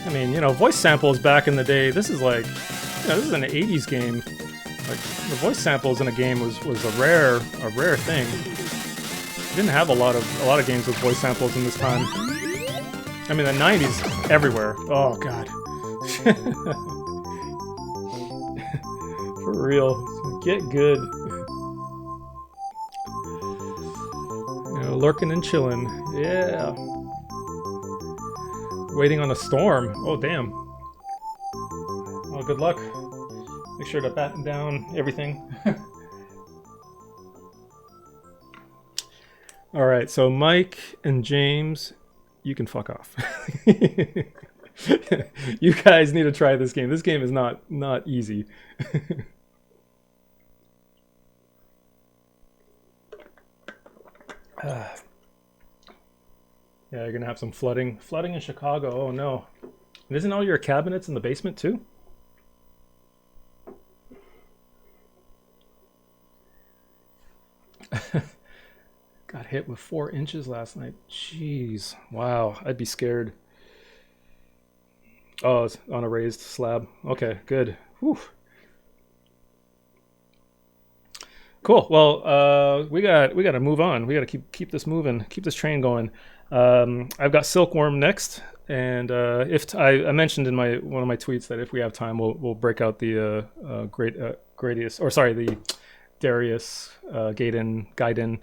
I mean, you know, voice samples back in the day. This is like, you know, this is an '80s game. Like the voice samples in a game was a rare thing. Didn't have a lot of games with voice samples in this time. I mean, the '90s everywhere. Oh God. For real, get good. You know, lurking and chilling. Yeah. Waiting on a storm. Oh, damn. Well, good luck. Make sure to batten down everything. Alright, so Mike and James, you can fuck off. You guys need to try this game. This game is not easy. Yeah, you're gonna have some flooding. Flooding in Chicago, oh no. And isn't all your cabinets in the basement too? Got hit with 4 inches last night. Jeez, wow, I'd be scared. Oh, it's on a raised slab. Okay, good. Whew. Cool. Well, we got to move on. We got to keep this moving, keep this train going. I've got Silkworm next, and if I mentioned in one of my tweets that if we have time, we'll break out the Gradius, or sorry, the Darius Gaiden.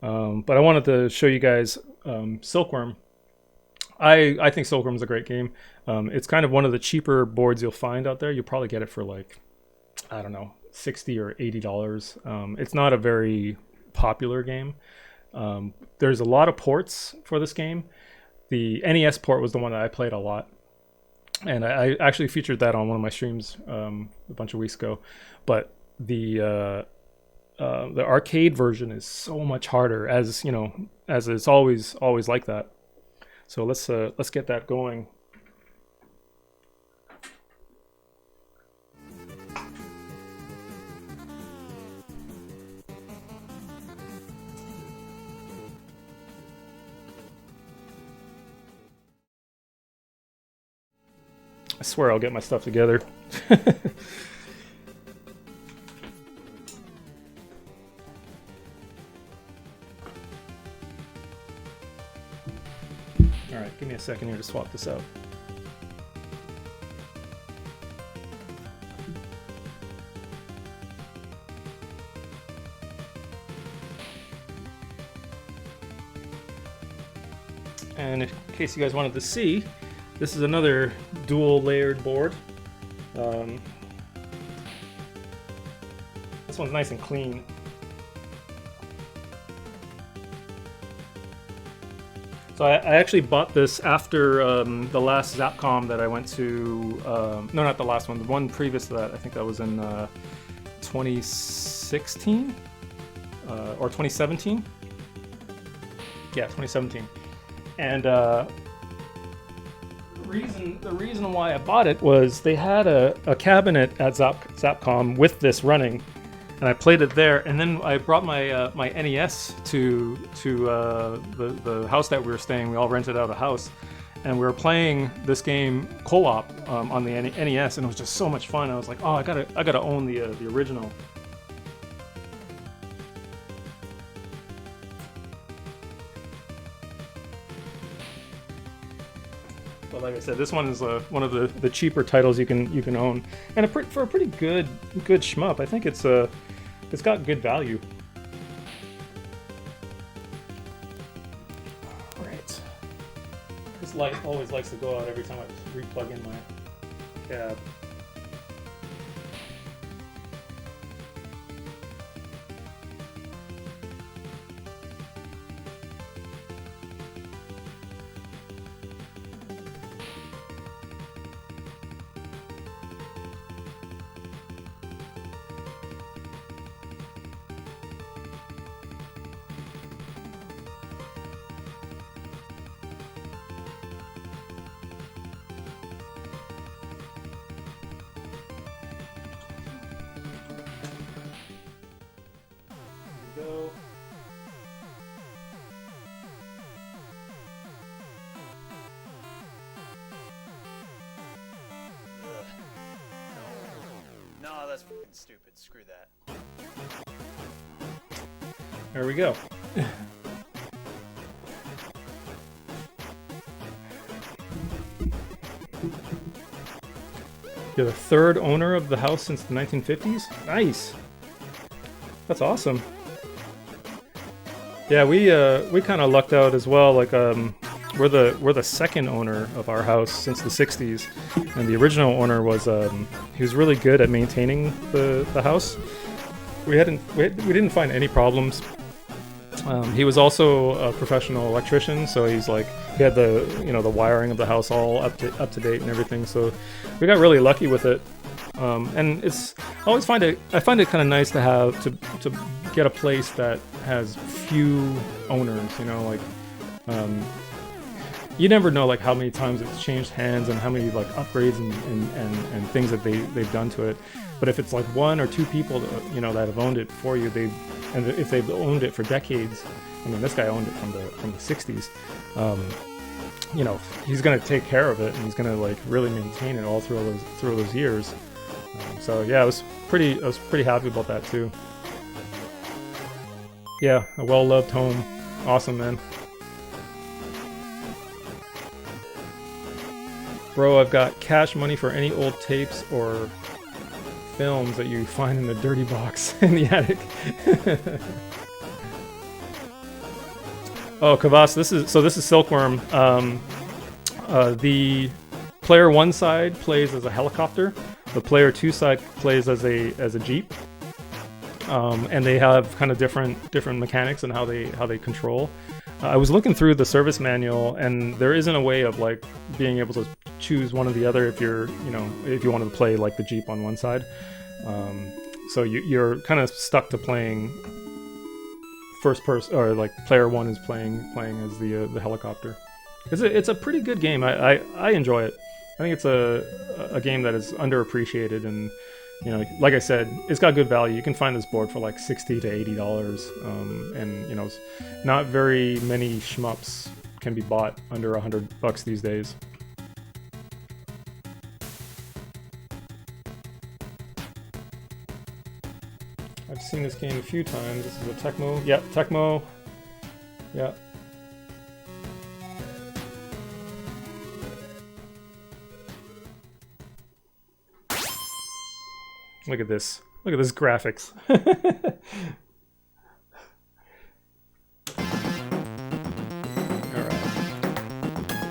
But I wanted to show you guys Silkworm. I think Silkworm is a great game. It's kind of one of the cheaper boards you'll find out there. You'll probably get it for like, I don't know, $60 or $80. It's not a very popular game. There's a lot of ports for this game. The NES port was the one that I played a lot, and I actually featured that on one of my streams a bunch of weeks ago. But the arcade version is so much harder, as you know, as it's always like that. So let's get that going. I swear I'll get my stuff together. Alright, give me a second here to swap this out. And in case you guys wanted to see, this is another dual layered board. This one's nice and clean. So I actually bought this after the last Zapcom that I went to. No, not the last one. The one previous to that. I think that was in 2016 or 2017. Yeah, 2017. And the reason why I bought it was they had a cabinet at Zapcom with this running, and I played it there. And then I brought my my NES to the house that we were staying. We all rented out a house, and we were playing this game co-op on the NES, and it was just so much fun. I was like, oh, I gotta own the original. But like I said, this one is one of the cheaper titles you can own, and for a pretty good shmup. I think it's got good value. All right, this light always likes to go out every time I re-plug in my cab. that's fucking stupid. Screw that. There we go. You're the third owner of the house since the 1950s? Nice. That's awesome. Yeah, we kind of lucked out as well. Like we're the second owner of our house since the 60s, and the original owner was he was really good at maintaining the house. We didn't find any problems. He was also a professional electrician, so he had the wiring of the house all up to date and everything. So we got really lucky with it. And I find it kind of nice to get a place that has few owners. You never know how many times it's changed hands and how many upgrades and things that they've done to it. But if it's one or two people that have owned it for you, and if they've owned it for decades, I mean, this guy owned it from the 60s. He's gonna take care of it, and he's gonna really maintain it all through those years. So yeah, I was pretty happy about that too. Yeah, a well-loved home. Awesome, man. Bro, I've got cash money for any old tapes or films that you find in the dirty box in the attic. Oh, Kavas, this is Silkworm. The player 1 side plays as a helicopter. The player 2 side plays as a jeep. And they have kind of different mechanics and how they control. I was looking through the service manual, and there isn't a way of being able to choose one or the other if if you wanted to play the Jeep on one side. So you're kind of stuck to playing first person, or player 1 is playing as the helicopter. It's a pretty good game. I enjoy it. I think it's a game that is underappreciated, and like I said, it's got good value. You can find this board for $60 to $80, and not very many shmups can be bought under $100 these days. I've seen this game a few times. This is a Tecmo. Yeah, Tecmo. Yeah. Look at this. Look at this graphics. Alright.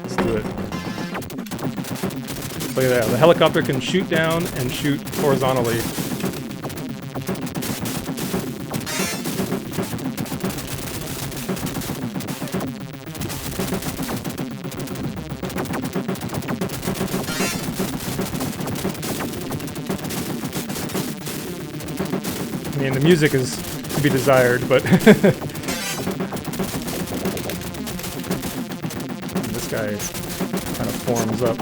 Let's do it. Look at that. The helicopter can shoot down and shoot horizontally. I mean, the music is to be desired, but this guy kind of forms up.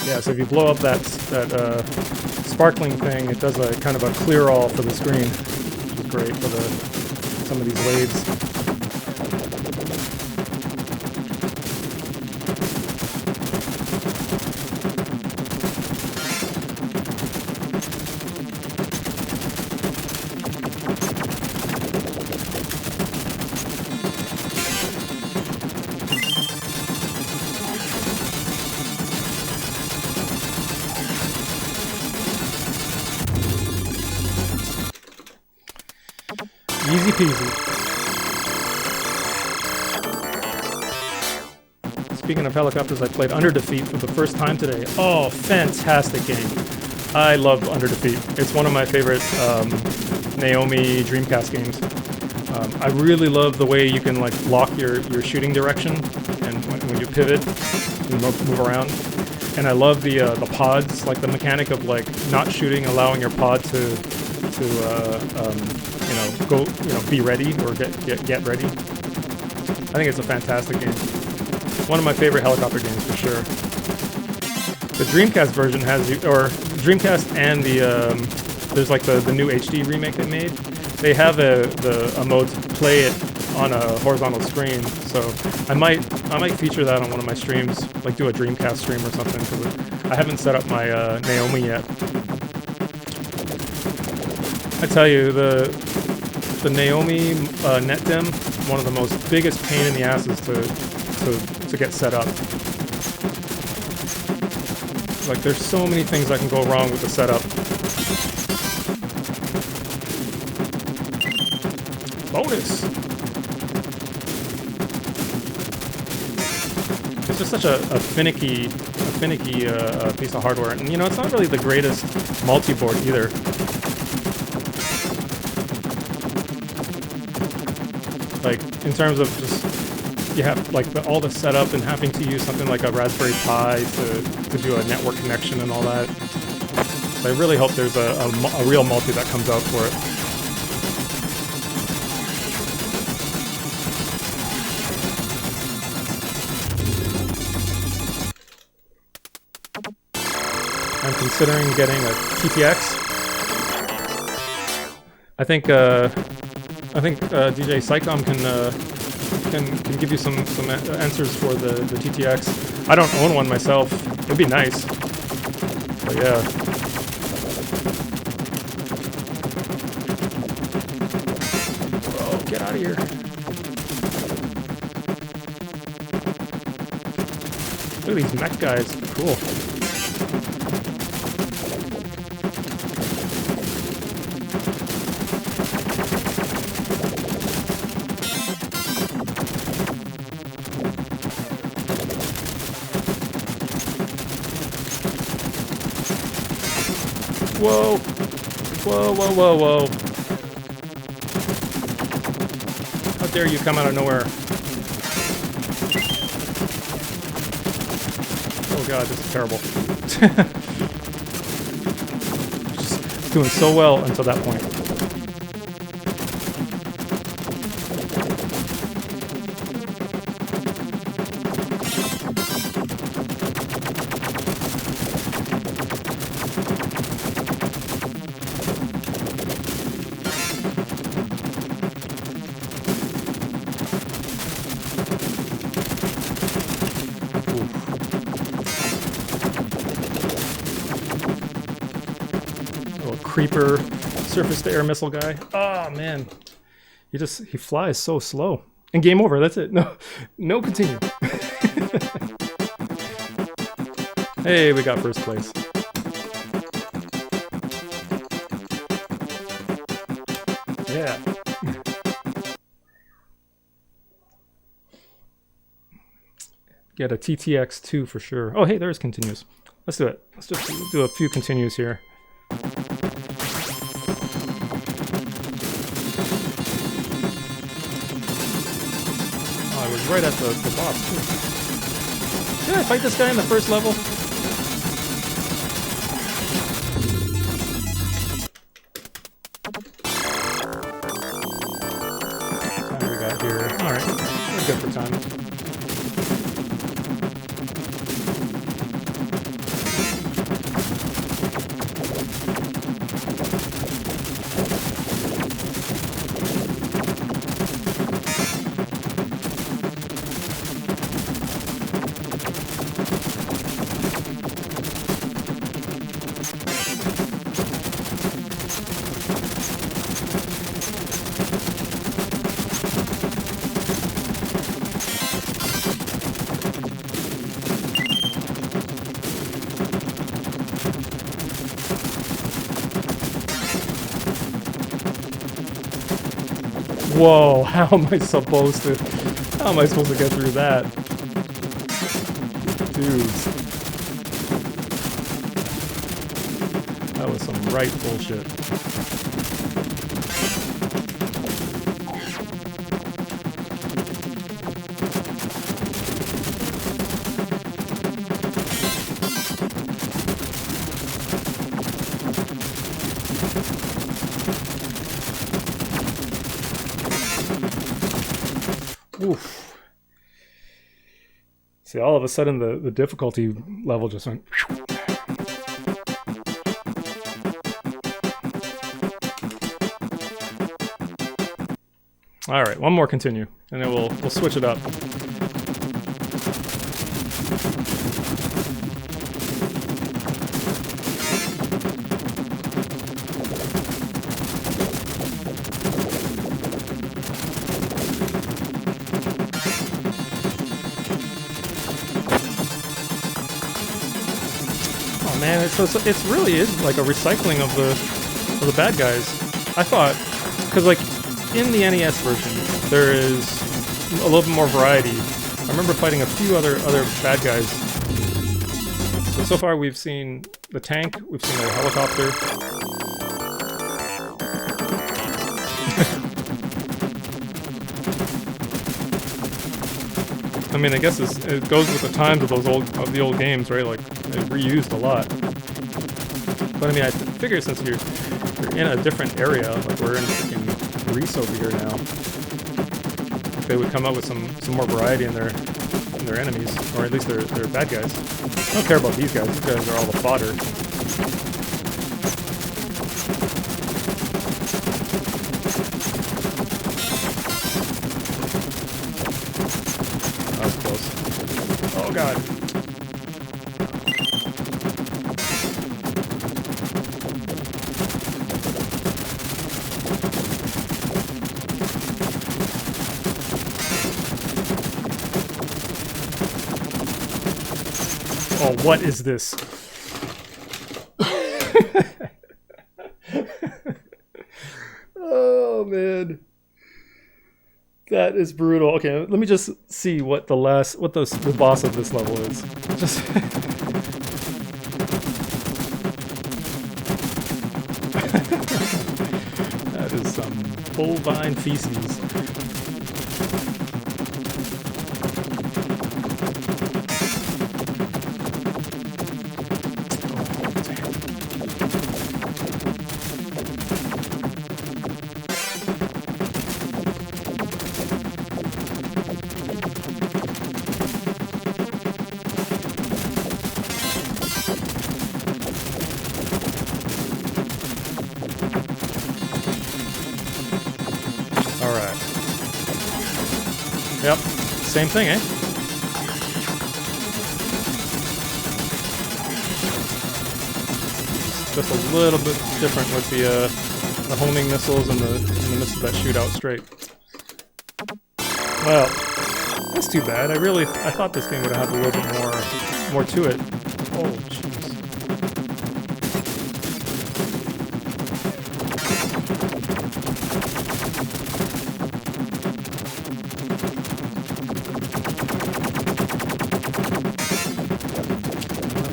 Yeah, so if you blow up that sparkling thing, it does a kind of a clear all for the screen, which is great for some of these waves. Easy peasy. Speaking of helicopters, I played Under Defeat for the first time today. Oh, fantastic game. I love Under Defeat. It's one of my favorite Naomi Dreamcast games. I really love the way you can lock your shooting direction, and when you pivot and move around. And I love the pods, like the mechanic of like not shooting, allowing your pod to you know, go, you know, be ready or get ready. I think it's a fantastic game. One of my favorite helicopter games for sure. The Dreamcast version has, or Dreamcast and the there's like the new HD remake they made. They have a mode to play it on a horizontal screen, so I might feature that on one of my streams, like do a Dreamcast stream or something, because I haven't set up my Naomi yet. I tell you, the Naomi NetDem, one of the most biggest pain in the asses to get set up. Like, there's so many things that can go wrong with the setup. Bonus! It's just such a finicky piece of hardware, and you know, it's not really the greatest multi-board either. Like, in terms of just, you have like all the setup and having to use something like a Raspberry Pi to do a network connection and all that. So I really hope there's a real multi that comes out for it. I'm considering getting a TTX. I think DJ Psychom can give you some answers for the TTX. I don't own one myself. It'd be nice. But yeah. Oh, get out of here. Look at these mech guys. Cool. Whoa! Whoa, whoa, whoa, whoa. How dare you come out of nowhere? Oh god, this is terrible. Just doing so well until that point. Creeper, surface-to-air missile guy. Oh man, he flies so slow. And game over. That's it. No continue. Hey, we got first place. Yeah. Get a TTX2 for sure. Oh, hey, there's continues. Let's do it. Let's just do a few continues here. Right at the boss, too. Did I fight this guy in the first level? What time we got here? Alright, we're good for time. Whoa, how am I supposed to get through that? Dudes. That was some right bullshit. See, all of a sudden the difficulty level just went. All right, one more continue, and then we'll switch it up. Oh man, it's really is like a recycling of the bad guys. I thought, because like in the NES version there is a little bit more variety. I remember fighting a few other bad guys. So far we've seen the tank, we've seen the helicopter. I mean, I guess it goes with the times of the old games, right? Like they reused a lot. But I mean, I figure since you're in a different area, like we're in freaking Greece over here now, they would come up with some more variety in their enemies, or at least their bad guys. I don't care about these guys. These guys are all the fodder. That was close. Oh god. Oh, what is this? Oh man, that is brutal. Okay, let me just see what the boss of this level is. Just that is some bovine feces. Yep, same thing, eh? Just a little bit different with the homing missiles and the missiles that shoot out straight. Well, that's too bad. I thought this game would have a little bit more to it. Oh, jeez.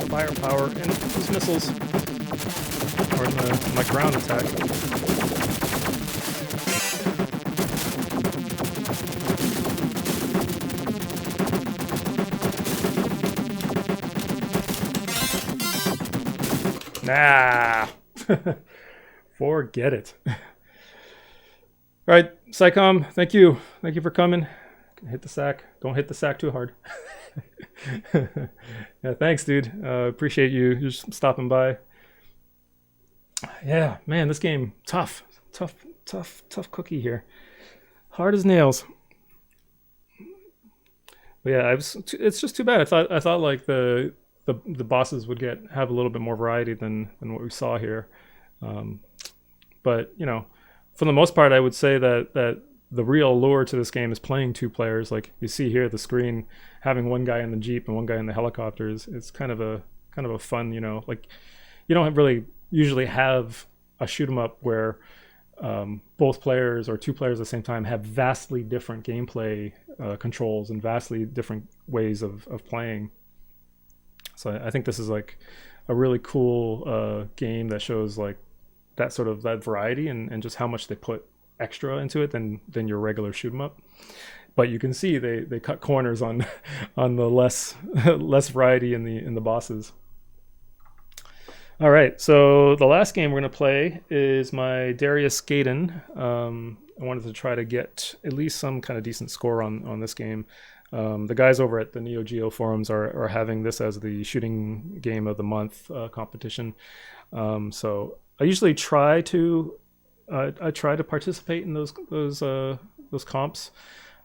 Firepower in those missiles, or in my ground attack. Nah, forget it. All right, Psycom, thank you for coming. Hit the sack. Don't hit the sack too hard. Yeah, thanks, dude. Appreciate you just stopping by. Yeah, man, this game tough cookie here. Hard as nails. But yeah, it's just too bad. I thought like the bosses would have a little bit more variety than what we saw here. But you know, for the most part, I would say that the real allure to this game is playing two players. Like you see here, the screen having one guy in the Jeep and one guy in the helicopter is kind of a fun, you know, like you don't really usually have a shoot 'em up where both players or two players at the same time have vastly different gameplay controls and vastly different ways of playing. So I think this is like a really cool game that shows like that variety and just how much they put extra into it than your regular shoot 'em up. But you can see they cut corners on the less variety in the bosses. All right, so the last game we're going to play is my Darius Gaiden. I wanted to try to get at least some kind of decent score on this game. The guys over at the Neo Geo forums are having this as the shooting game of the month competition. So I usually try to participate in those comps,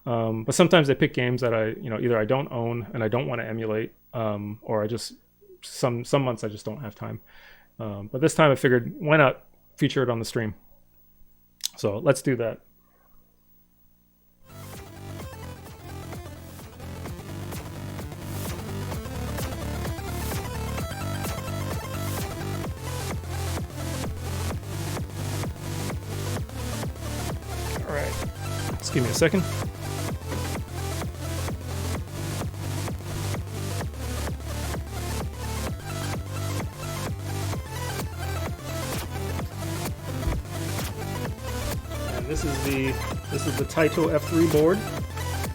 but sometimes I pick games that either I don't own and I don't want to emulate, or I just some months I just don't have time. But this time I figured, why not feature it on the stream? So let's do that. All right, just give me a second. This is the Taito F3 board.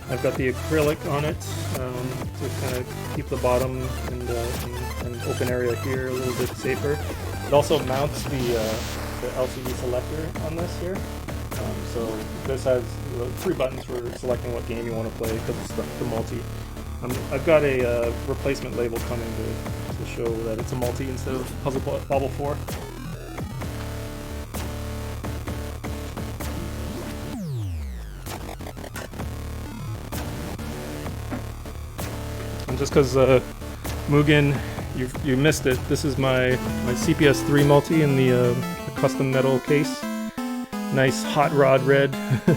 I've got the acrylic on it to kind of keep the bottom and open area here a little bit safer. It also mounts the LCD selector on this here. So this has 3 buttons for selecting what game you want to play because it's the multi. I've got a replacement label coming to show that it's a multi instead of Puzzle Bobble 4. And just because Mugen, you missed it, this is my CPS3 multi in the custom metal case. Nice hot rod red. And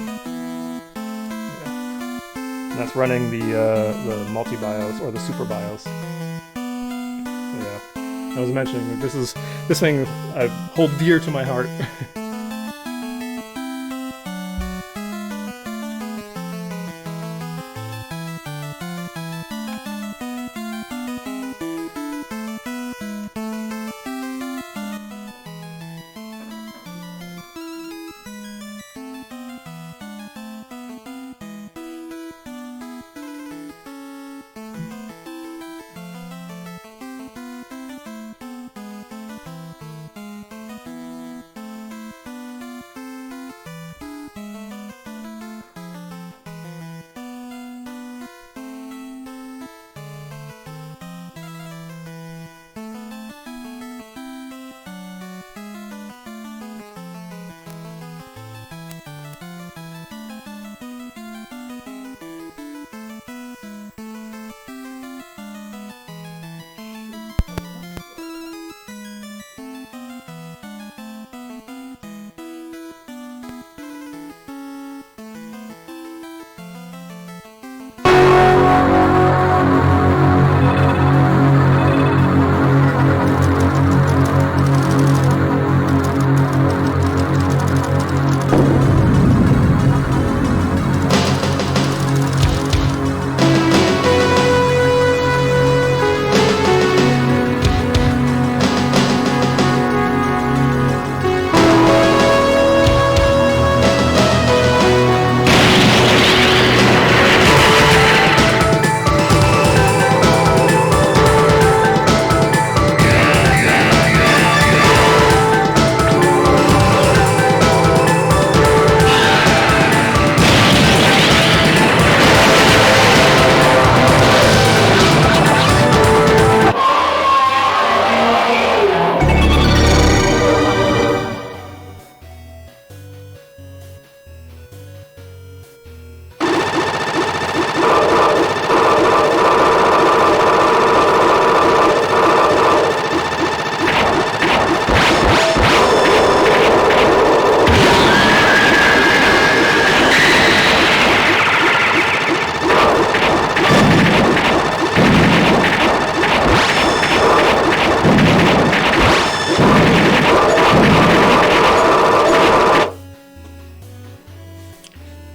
that's running the multi BIOS or the super BIOS. Yeah, I was mentioning this thing I hold dear to my heart.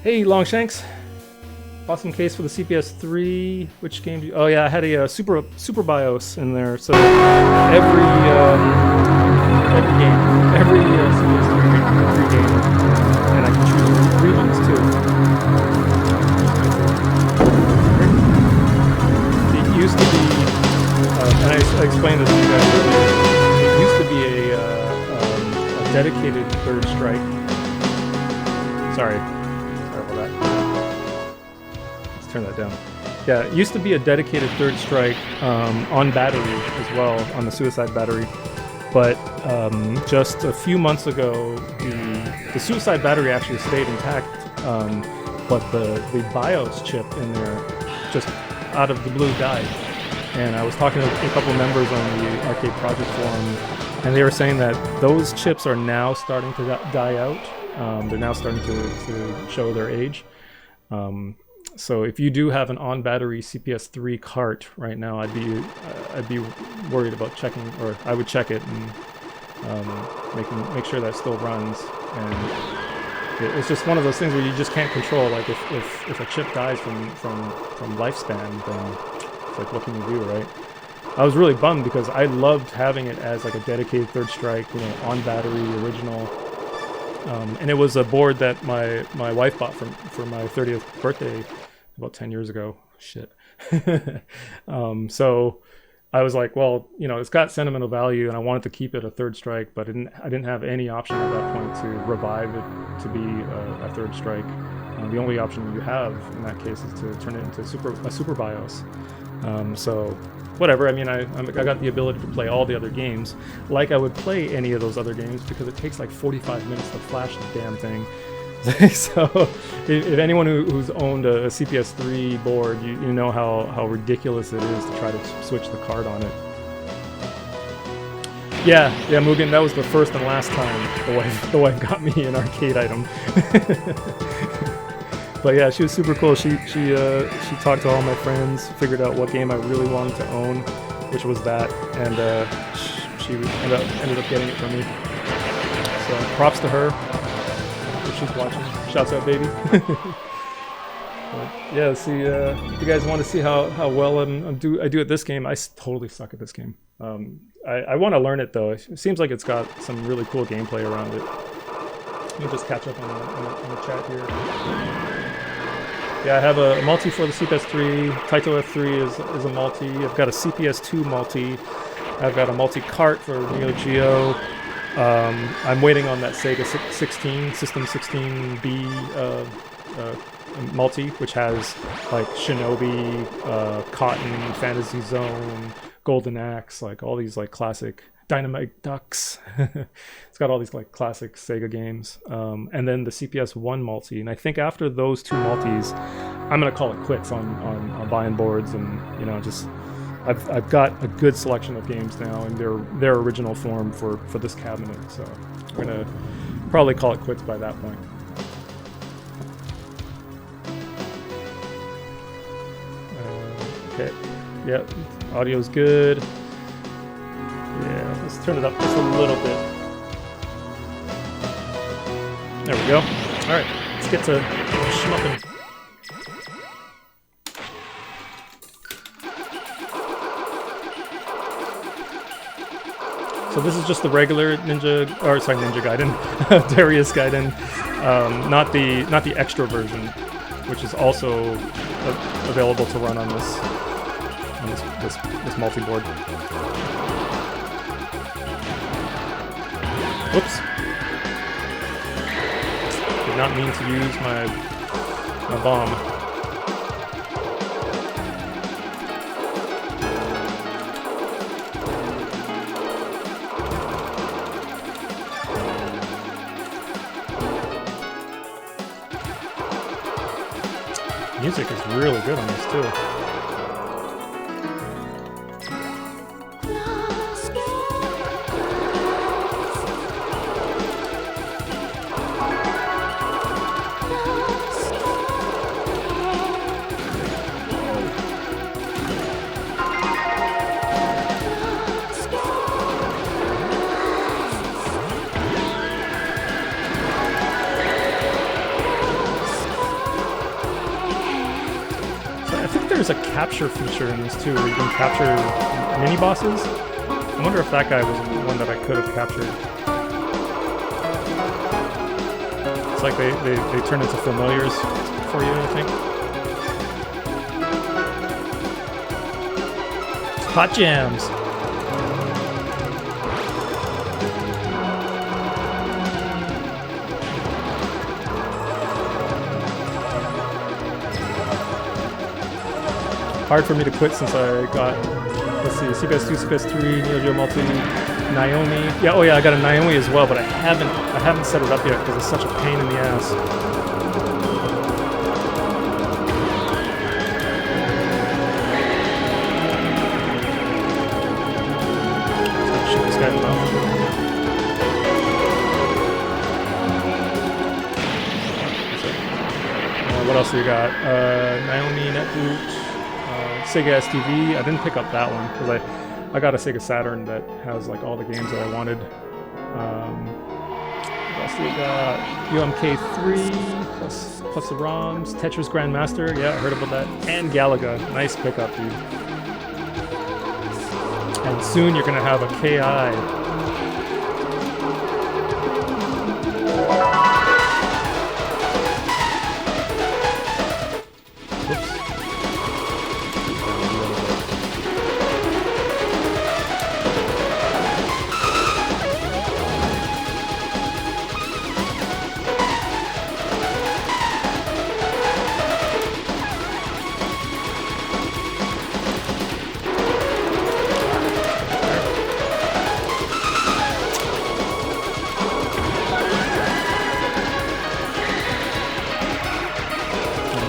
Hey, Longshanks. Awesome case for the CPS3. Which game do you... Oh yeah, I had a super BIOS in there. So every game, every CPS3 game, and I can choose regions too. It used to be, and I explained this to you guys earlier. It used to be a dedicated third strike. Sorry about that. Let's turn that down. Yeah, it used to be a dedicated third strike on battery as well, on the suicide battery. But just a few months ago, the suicide battery actually stayed intact, but the BIOS chip in there just out of the blue died. And I was talking to a couple members on the Arcade Project forum, and they were saying that those chips are now starting to die out. They're now starting to show their age. So if you do have an on-battery CPS3 cart right now, I'd be worried about checking, or I would check it and make sure that still runs. And it's just one of those things where you just can't control. Like if a chip dies from lifespan, then it's like, what can you do, right? I was really bummed because I loved having it as like a dedicated third strike, you know, on battery, original. And it was a board that my wife bought for my 30th birthday about 10 years ago. Shit. So I was like, well, you know, it's got sentimental value and I wanted to keep it a third strike, but I didn't have any option at that point to revive it to be a third strike. The only option you have in that case is to turn it into a super BIOS. So whatever, I mean, I got the ability to play all the other games like I would play any of those other games because it takes like 45 minutes to flash the damn thing. So if anyone who's owned a CPS3 board, you know how ridiculous it is to try to switch the card on it. Yeah, Mugen, that was the first and last time the wife got me an arcade item. But yeah, she was super cool. She talked to all my friends, figured out what game I really wanted to own, which was that, and she ended up getting it for me. So props to her if she's watching. Shouts out, baby. But yeah, see, if you guys want to see how well I do at this game, I totally suck at this game. I want to learn it though. It seems like it's got some really cool gameplay around it. Let me just catch up on the chat here. Yeah, I have a multi for the CPS3. Taito F3 is a multi. I've got a CPS2 multi. I've got a multi-cart for Neo Geo. I'm waiting on that Sega 16, System 16B multi, which has like Shinobi, Cotton, Fantasy Zone, Golden Axe, like all these like classic Dynamite Ducks. It's got all these like classic Sega games, and then the CPS1 multi. And I think after those two multis, I'm gonna call it quits on buying boards, and you know, just I've got a good selection of games now in their original form for this cabinet. So I'm gonna probably call it quits by that point. Okay, yeah, audio's good. Yeah, let's turn it up just a little bit. There we go. All right, let's get to schmupping. So this is just the regular Ninja Gaiden, Darius Gaiden, not the extra version, which is also available to run on this multi-board. Whoops. Did not mean to use my bomb. Music is really good on this too. There's a capture feature in this too, where you can capture mini bosses. I wonder if that guy was one that I could have captured. It's like they turn into familiars for you, I think. Hot jams. hard for me to quit since I got, let's see, CPS2, CPS3, Neo Geo Multi, Naomi. Yeah, oh yeah, I got a Naomi as well, but I haven't set it up yet because it's such a pain in the ass. Shoot this guy in the mouth. What else do you got? Naomi, Netboot, Sega STV. I didn't pick up that one because I got a Sega Saturn that has like all the games that I wanted. What else do we got? UMK3 plus the ROMs, Tetris Grandmaster. Yeah, I heard about that. And Galaga. Nice pickup, dude. And soon you're gonna have a KI.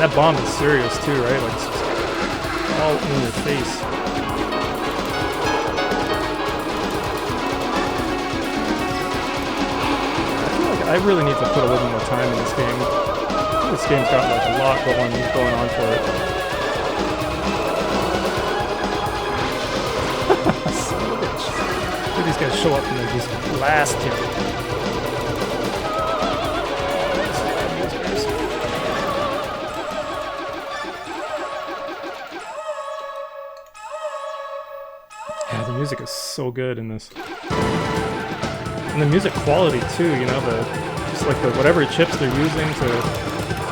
That bomb is serious too, right? Like, it's just all in your face. I feel like I really need to put a little more time in this game. This game's got like a lot going on for it. Son of a bitch. Look at these guys show up and they just blast him. Yeah, the music is so good in this, and the music quality too. You know, just like whatever chips they're using to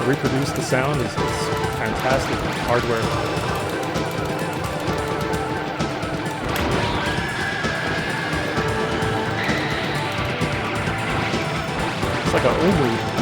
reproduce the sound is fantastic hardware. It's like a old.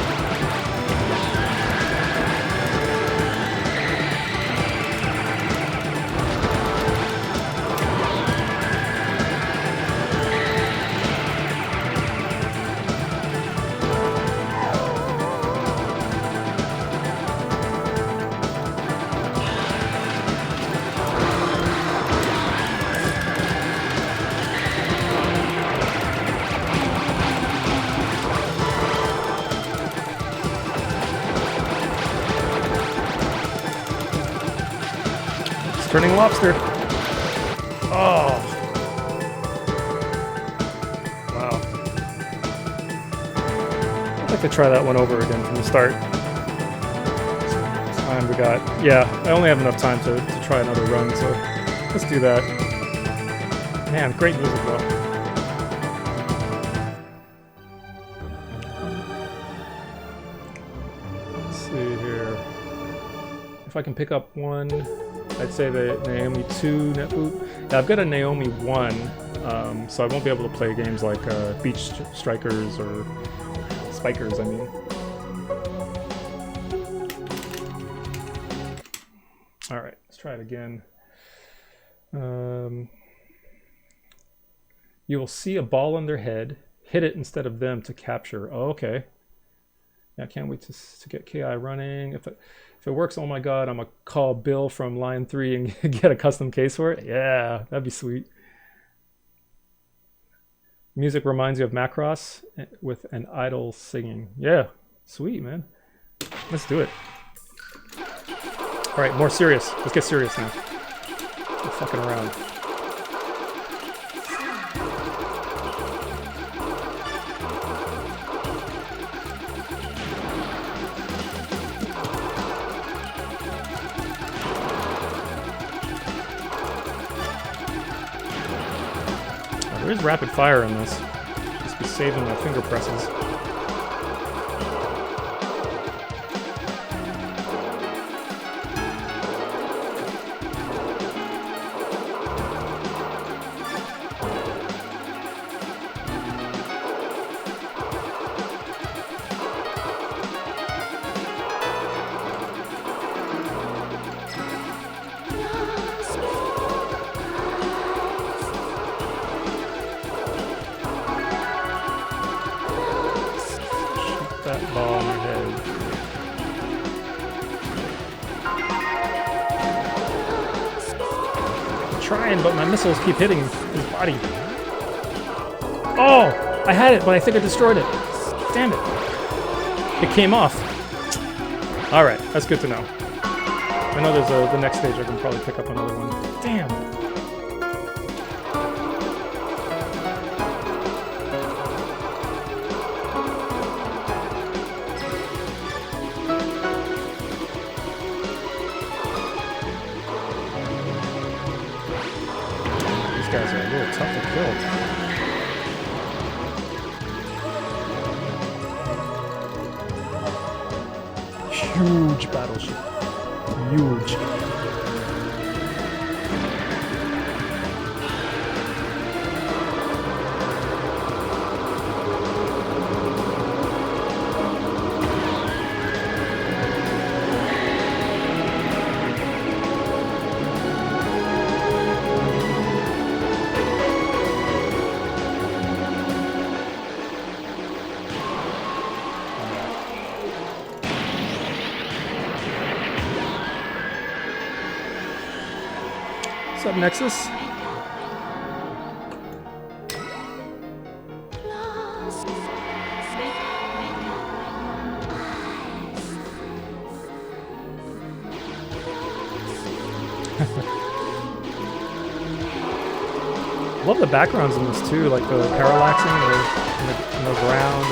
Turning lobster. Oh. Wow. I'd like to try that one over again from the start. Time we got. Yeah, I only have enough time to try another run, so let's do that. Man, great music though. Let's see here. If I can pick up one. I'd say the Naomi 2 netboot. Yeah, I've got a Naomi 1, so I won't be able to play games like Beach Strikers or Spikers, I mean. Alright, let's try it again. You will see a ball on their head, hit it instead of them to capture. Oh, okay. Yeah, I can't wait to get KI running. If it works, oh my god, I'm gonna call Bill from line 3 and get a custom case for it. Yeah, that'd be sweet. Music reminds you of Macross with an idol singing. Yeah, sweet, man. Let's do it. All right, more serious. Let's get serious now. We're fucking around. There is rapid fire in this. Just be saving my finger presses. trying, but my missiles keep hitting his body. Oh! I had it, but I think I destroyed it. Damn it. It came off. Alright, that's good to know. I know there's the next stage I can probably pick up another one. Damn. These guys are a little tough to kill. Huge battleship. Huge. What's up, Nexus? Love the backgrounds in this too, like the parallaxing in the ground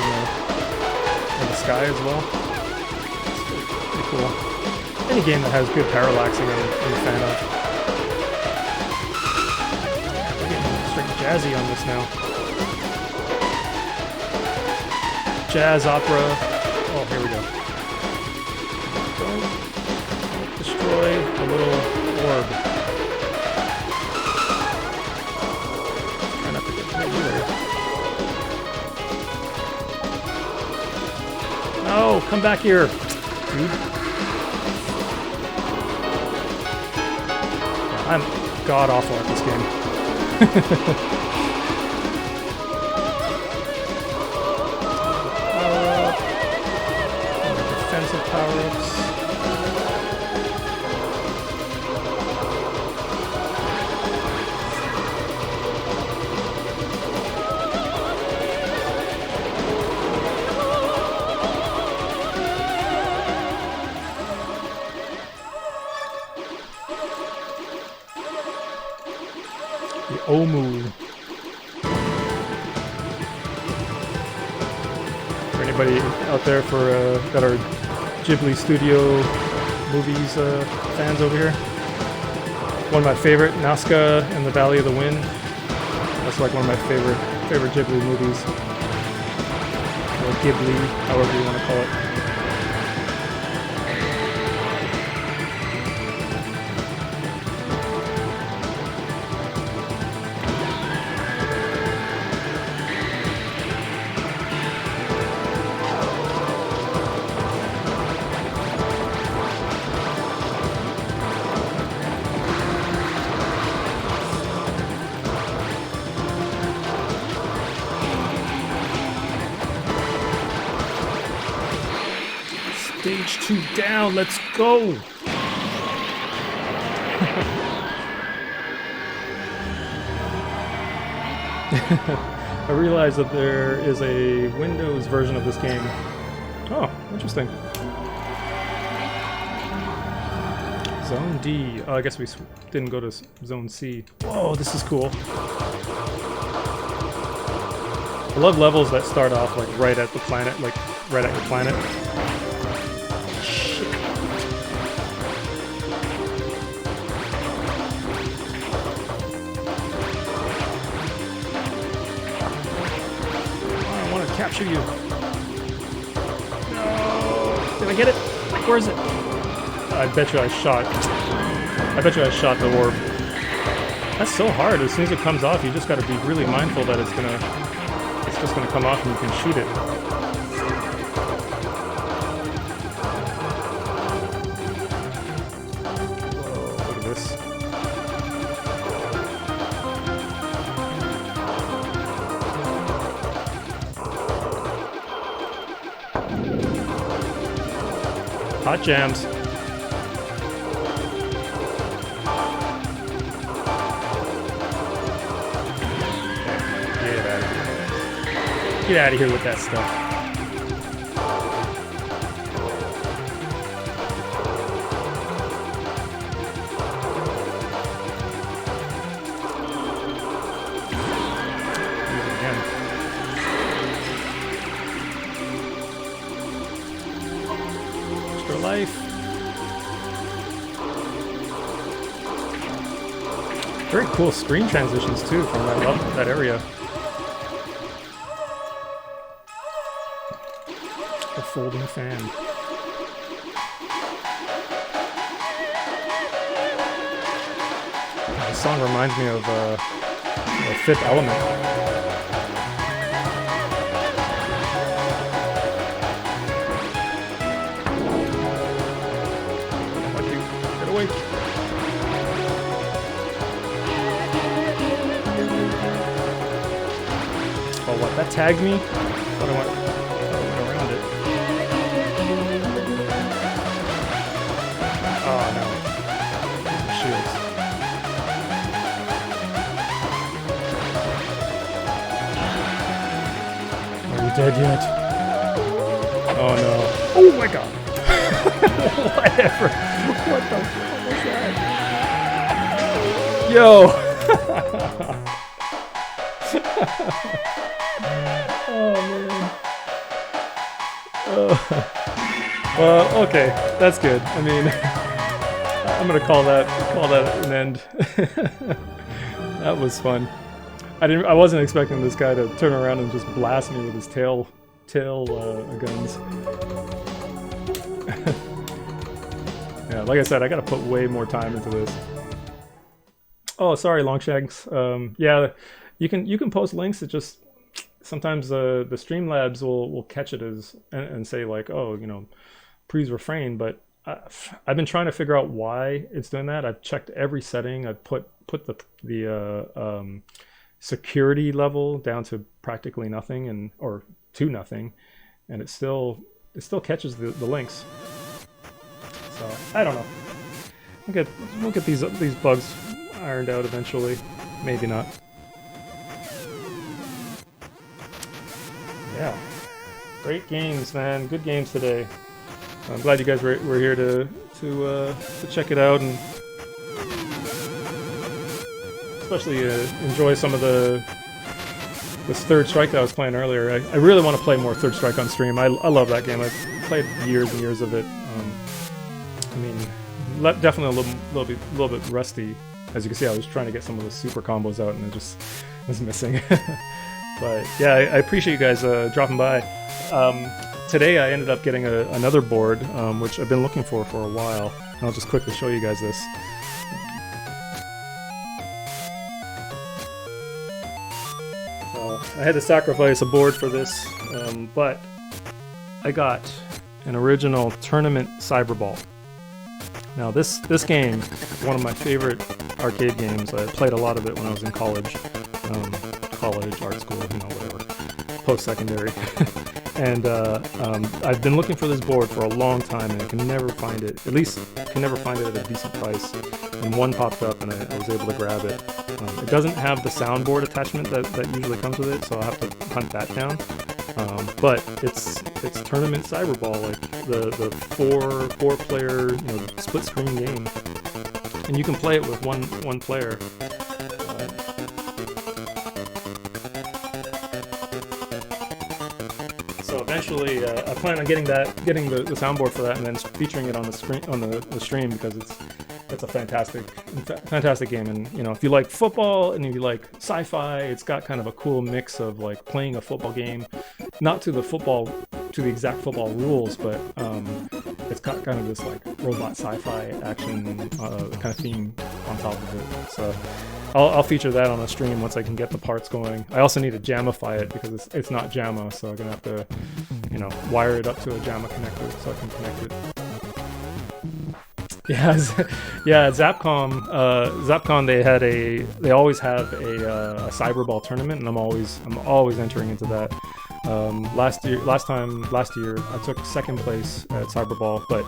and the sky as well. It's pretty cool. Any game that has good parallaxing I'm a fan of. We're getting straight jazzy on this now. Jazz opera. Oh, here we go. Don't destroy the little orb. Try not to get hit either. No, come back here, dude. Yeah, I'm god awful at this game. Power up. Defensive power-ups. The Omu. For anybody out there that are Ghibli Studio movies fans over here, one of my favorite, Nazca and the Valley of the Wind. That's like one of my favorite Ghibli movies, or Ghibli, however you want to call it. Stage 2 down, let's go! I realized that there is a Windows version of this game. Oh, interesting. Zone D. Oh, I guess we didn't go to Zone C. Whoa, this is cool. I love levels that start off like right at the planet, like right at your planet. Shit. I want to capture you. No. Did I get it? Where is it? I bet you I shot the orb. That's so hard. As soon as it comes off, you just got to be really mindful that it's just gonna come off and you can shoot it. Whoa, look at this. Hot jams. Get out of here with that stuff. Use it again. Extra life. Very cool screen transitions too from that area. The folding fan. This song reminds me of the Fifth Element. Fuck you. Get away. Oh, what? That tagged me? Thought I went around it. Oh, no. Shields. Are we dead yet? Oh, no. Oh, my God. Whatever. What the fuck was that? Yo! Oh man. Well, okay, that's good. I mean, I'm gonna call that an end. That was fun. I wasn't expecting this guy to turn around and just blast me with his tail guns. Yeah, like I said, I gotta put way more time into this. Oh, sorry, Longshanks. Yeah, you can post links. It just sometimes the Streamlabs will catch it as and say like, oh, you know, please refrain. But I've been trying to figure out why it's doing that. I've checked every setting. I've put the security level down to practically nothing or to nothing, and it still catches the links. So I don't know. We'll get these bugs ironed out eventually. Maybe not. Yeah. Great games, man. Good games today. I'm glad you guys were here to check it out and especially enjoy some of this Third Strike that I was playing earlier. I really want to play more Third Strike on stream. I love that game. I've played years and years of it. I mean, definitely a little bit rusty. As you can see, I was trying to get some of the super combos out and it just was missing. But yeah, I appreciate you guys dropping by. Today I ended up getting another board, which I've been looking for a while. And I'll just quickly show you guys this. So I had to sacrifice a board for this, but I got an original Tournament Cyberball. Now this game, one of my favorite arcade games. I played a lot of it when I was in college. College, art school, you know, whatever, post-secondary. And I've been looking for this board for a long time and I can never find it. At least can never find it at a decent price. And one popped up and I was able to grab it. It doesn't have the soundboard attachment that usually comes with it, so I'll have to hunt that down. But it's Tournament Cyberball, like the four player, you know, split screen game, and you can play it with one player. So eventually, I plan on getting the soundboard for that, and then featuring it on the screen on the stream, because it's a fantastic game. And you know, if you like football and if you like sci-fi, it's got kind of a cool mix of like playing a football game, not to the exact football rules, but it's got kind of this like robot sci-fi action kind of theme on top of it. So I'll feature that on a stream once I can get the parts going. I also need to jamify it because it's not JAMA, so I'm gonna have to, you know, wire it up to a JAMA connector so I can connect it. Yeah, Zapcon. They always have a Cyberball tournament, and I'm always entering into that. Last year, I took second place at Cyberball, but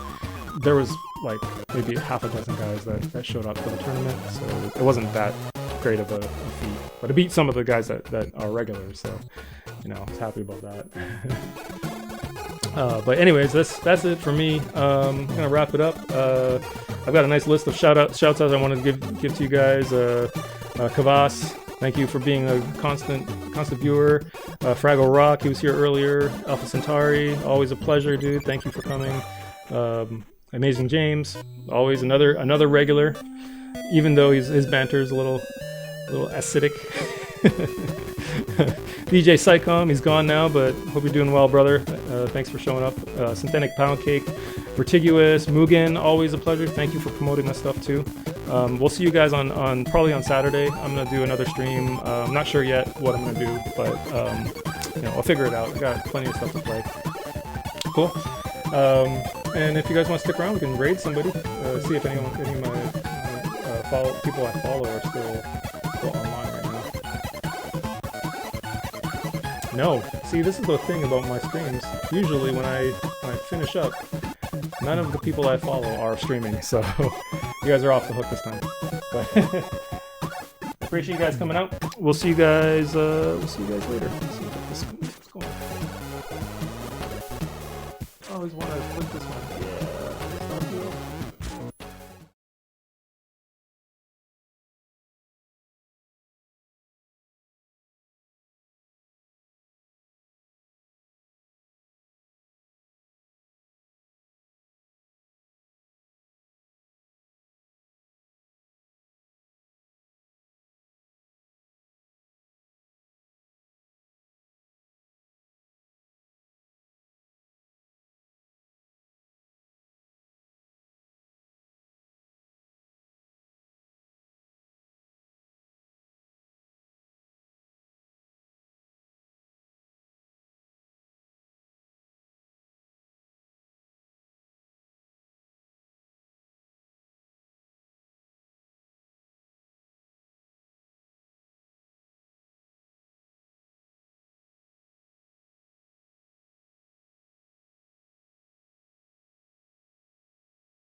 there was like maybe half a dozen guys that showed up for the tournament, so it wasn't that great of a feat. But I beat some of the guys that are regulars, so you know, I was happy about that. But anyways, that's it for me. I'm gonna wrap it up. I've got a nice list of shouts I want to give to you guys. Kavas, thank you for being a constant viewer. Fraggle Rock, he was here earlier. Alpha Centauri, always a pleasure, dude. Thank you for coming. Amazing James, always another regular, even though his banter is a little acidic. DJ Psychom, he's gone now, but hope you're doing well, brother. Thanks for showing up. Synthetic Pound Cake, Vertiguous, Mugen, always a pleasure. Thank you for promoting this stuff too. We'll see you guys on probably on Saturday. I'm gonna do another stream. I'm not sure yet what I'm gonna do, but you know, I'll figure it out. I got plenty of stuff to play. Cool. And if you guys want to stick around, we can raid somebody. See if any of my people I follow are still online right now. No, see, this is the thing about my streams. Usually, when I finish up, none of the people I follow are streaming, so you guys are off the hook this time. But appreciate you guys coming out. We'll see you guys. Later. Let's see what's going on. I always want to flip this one.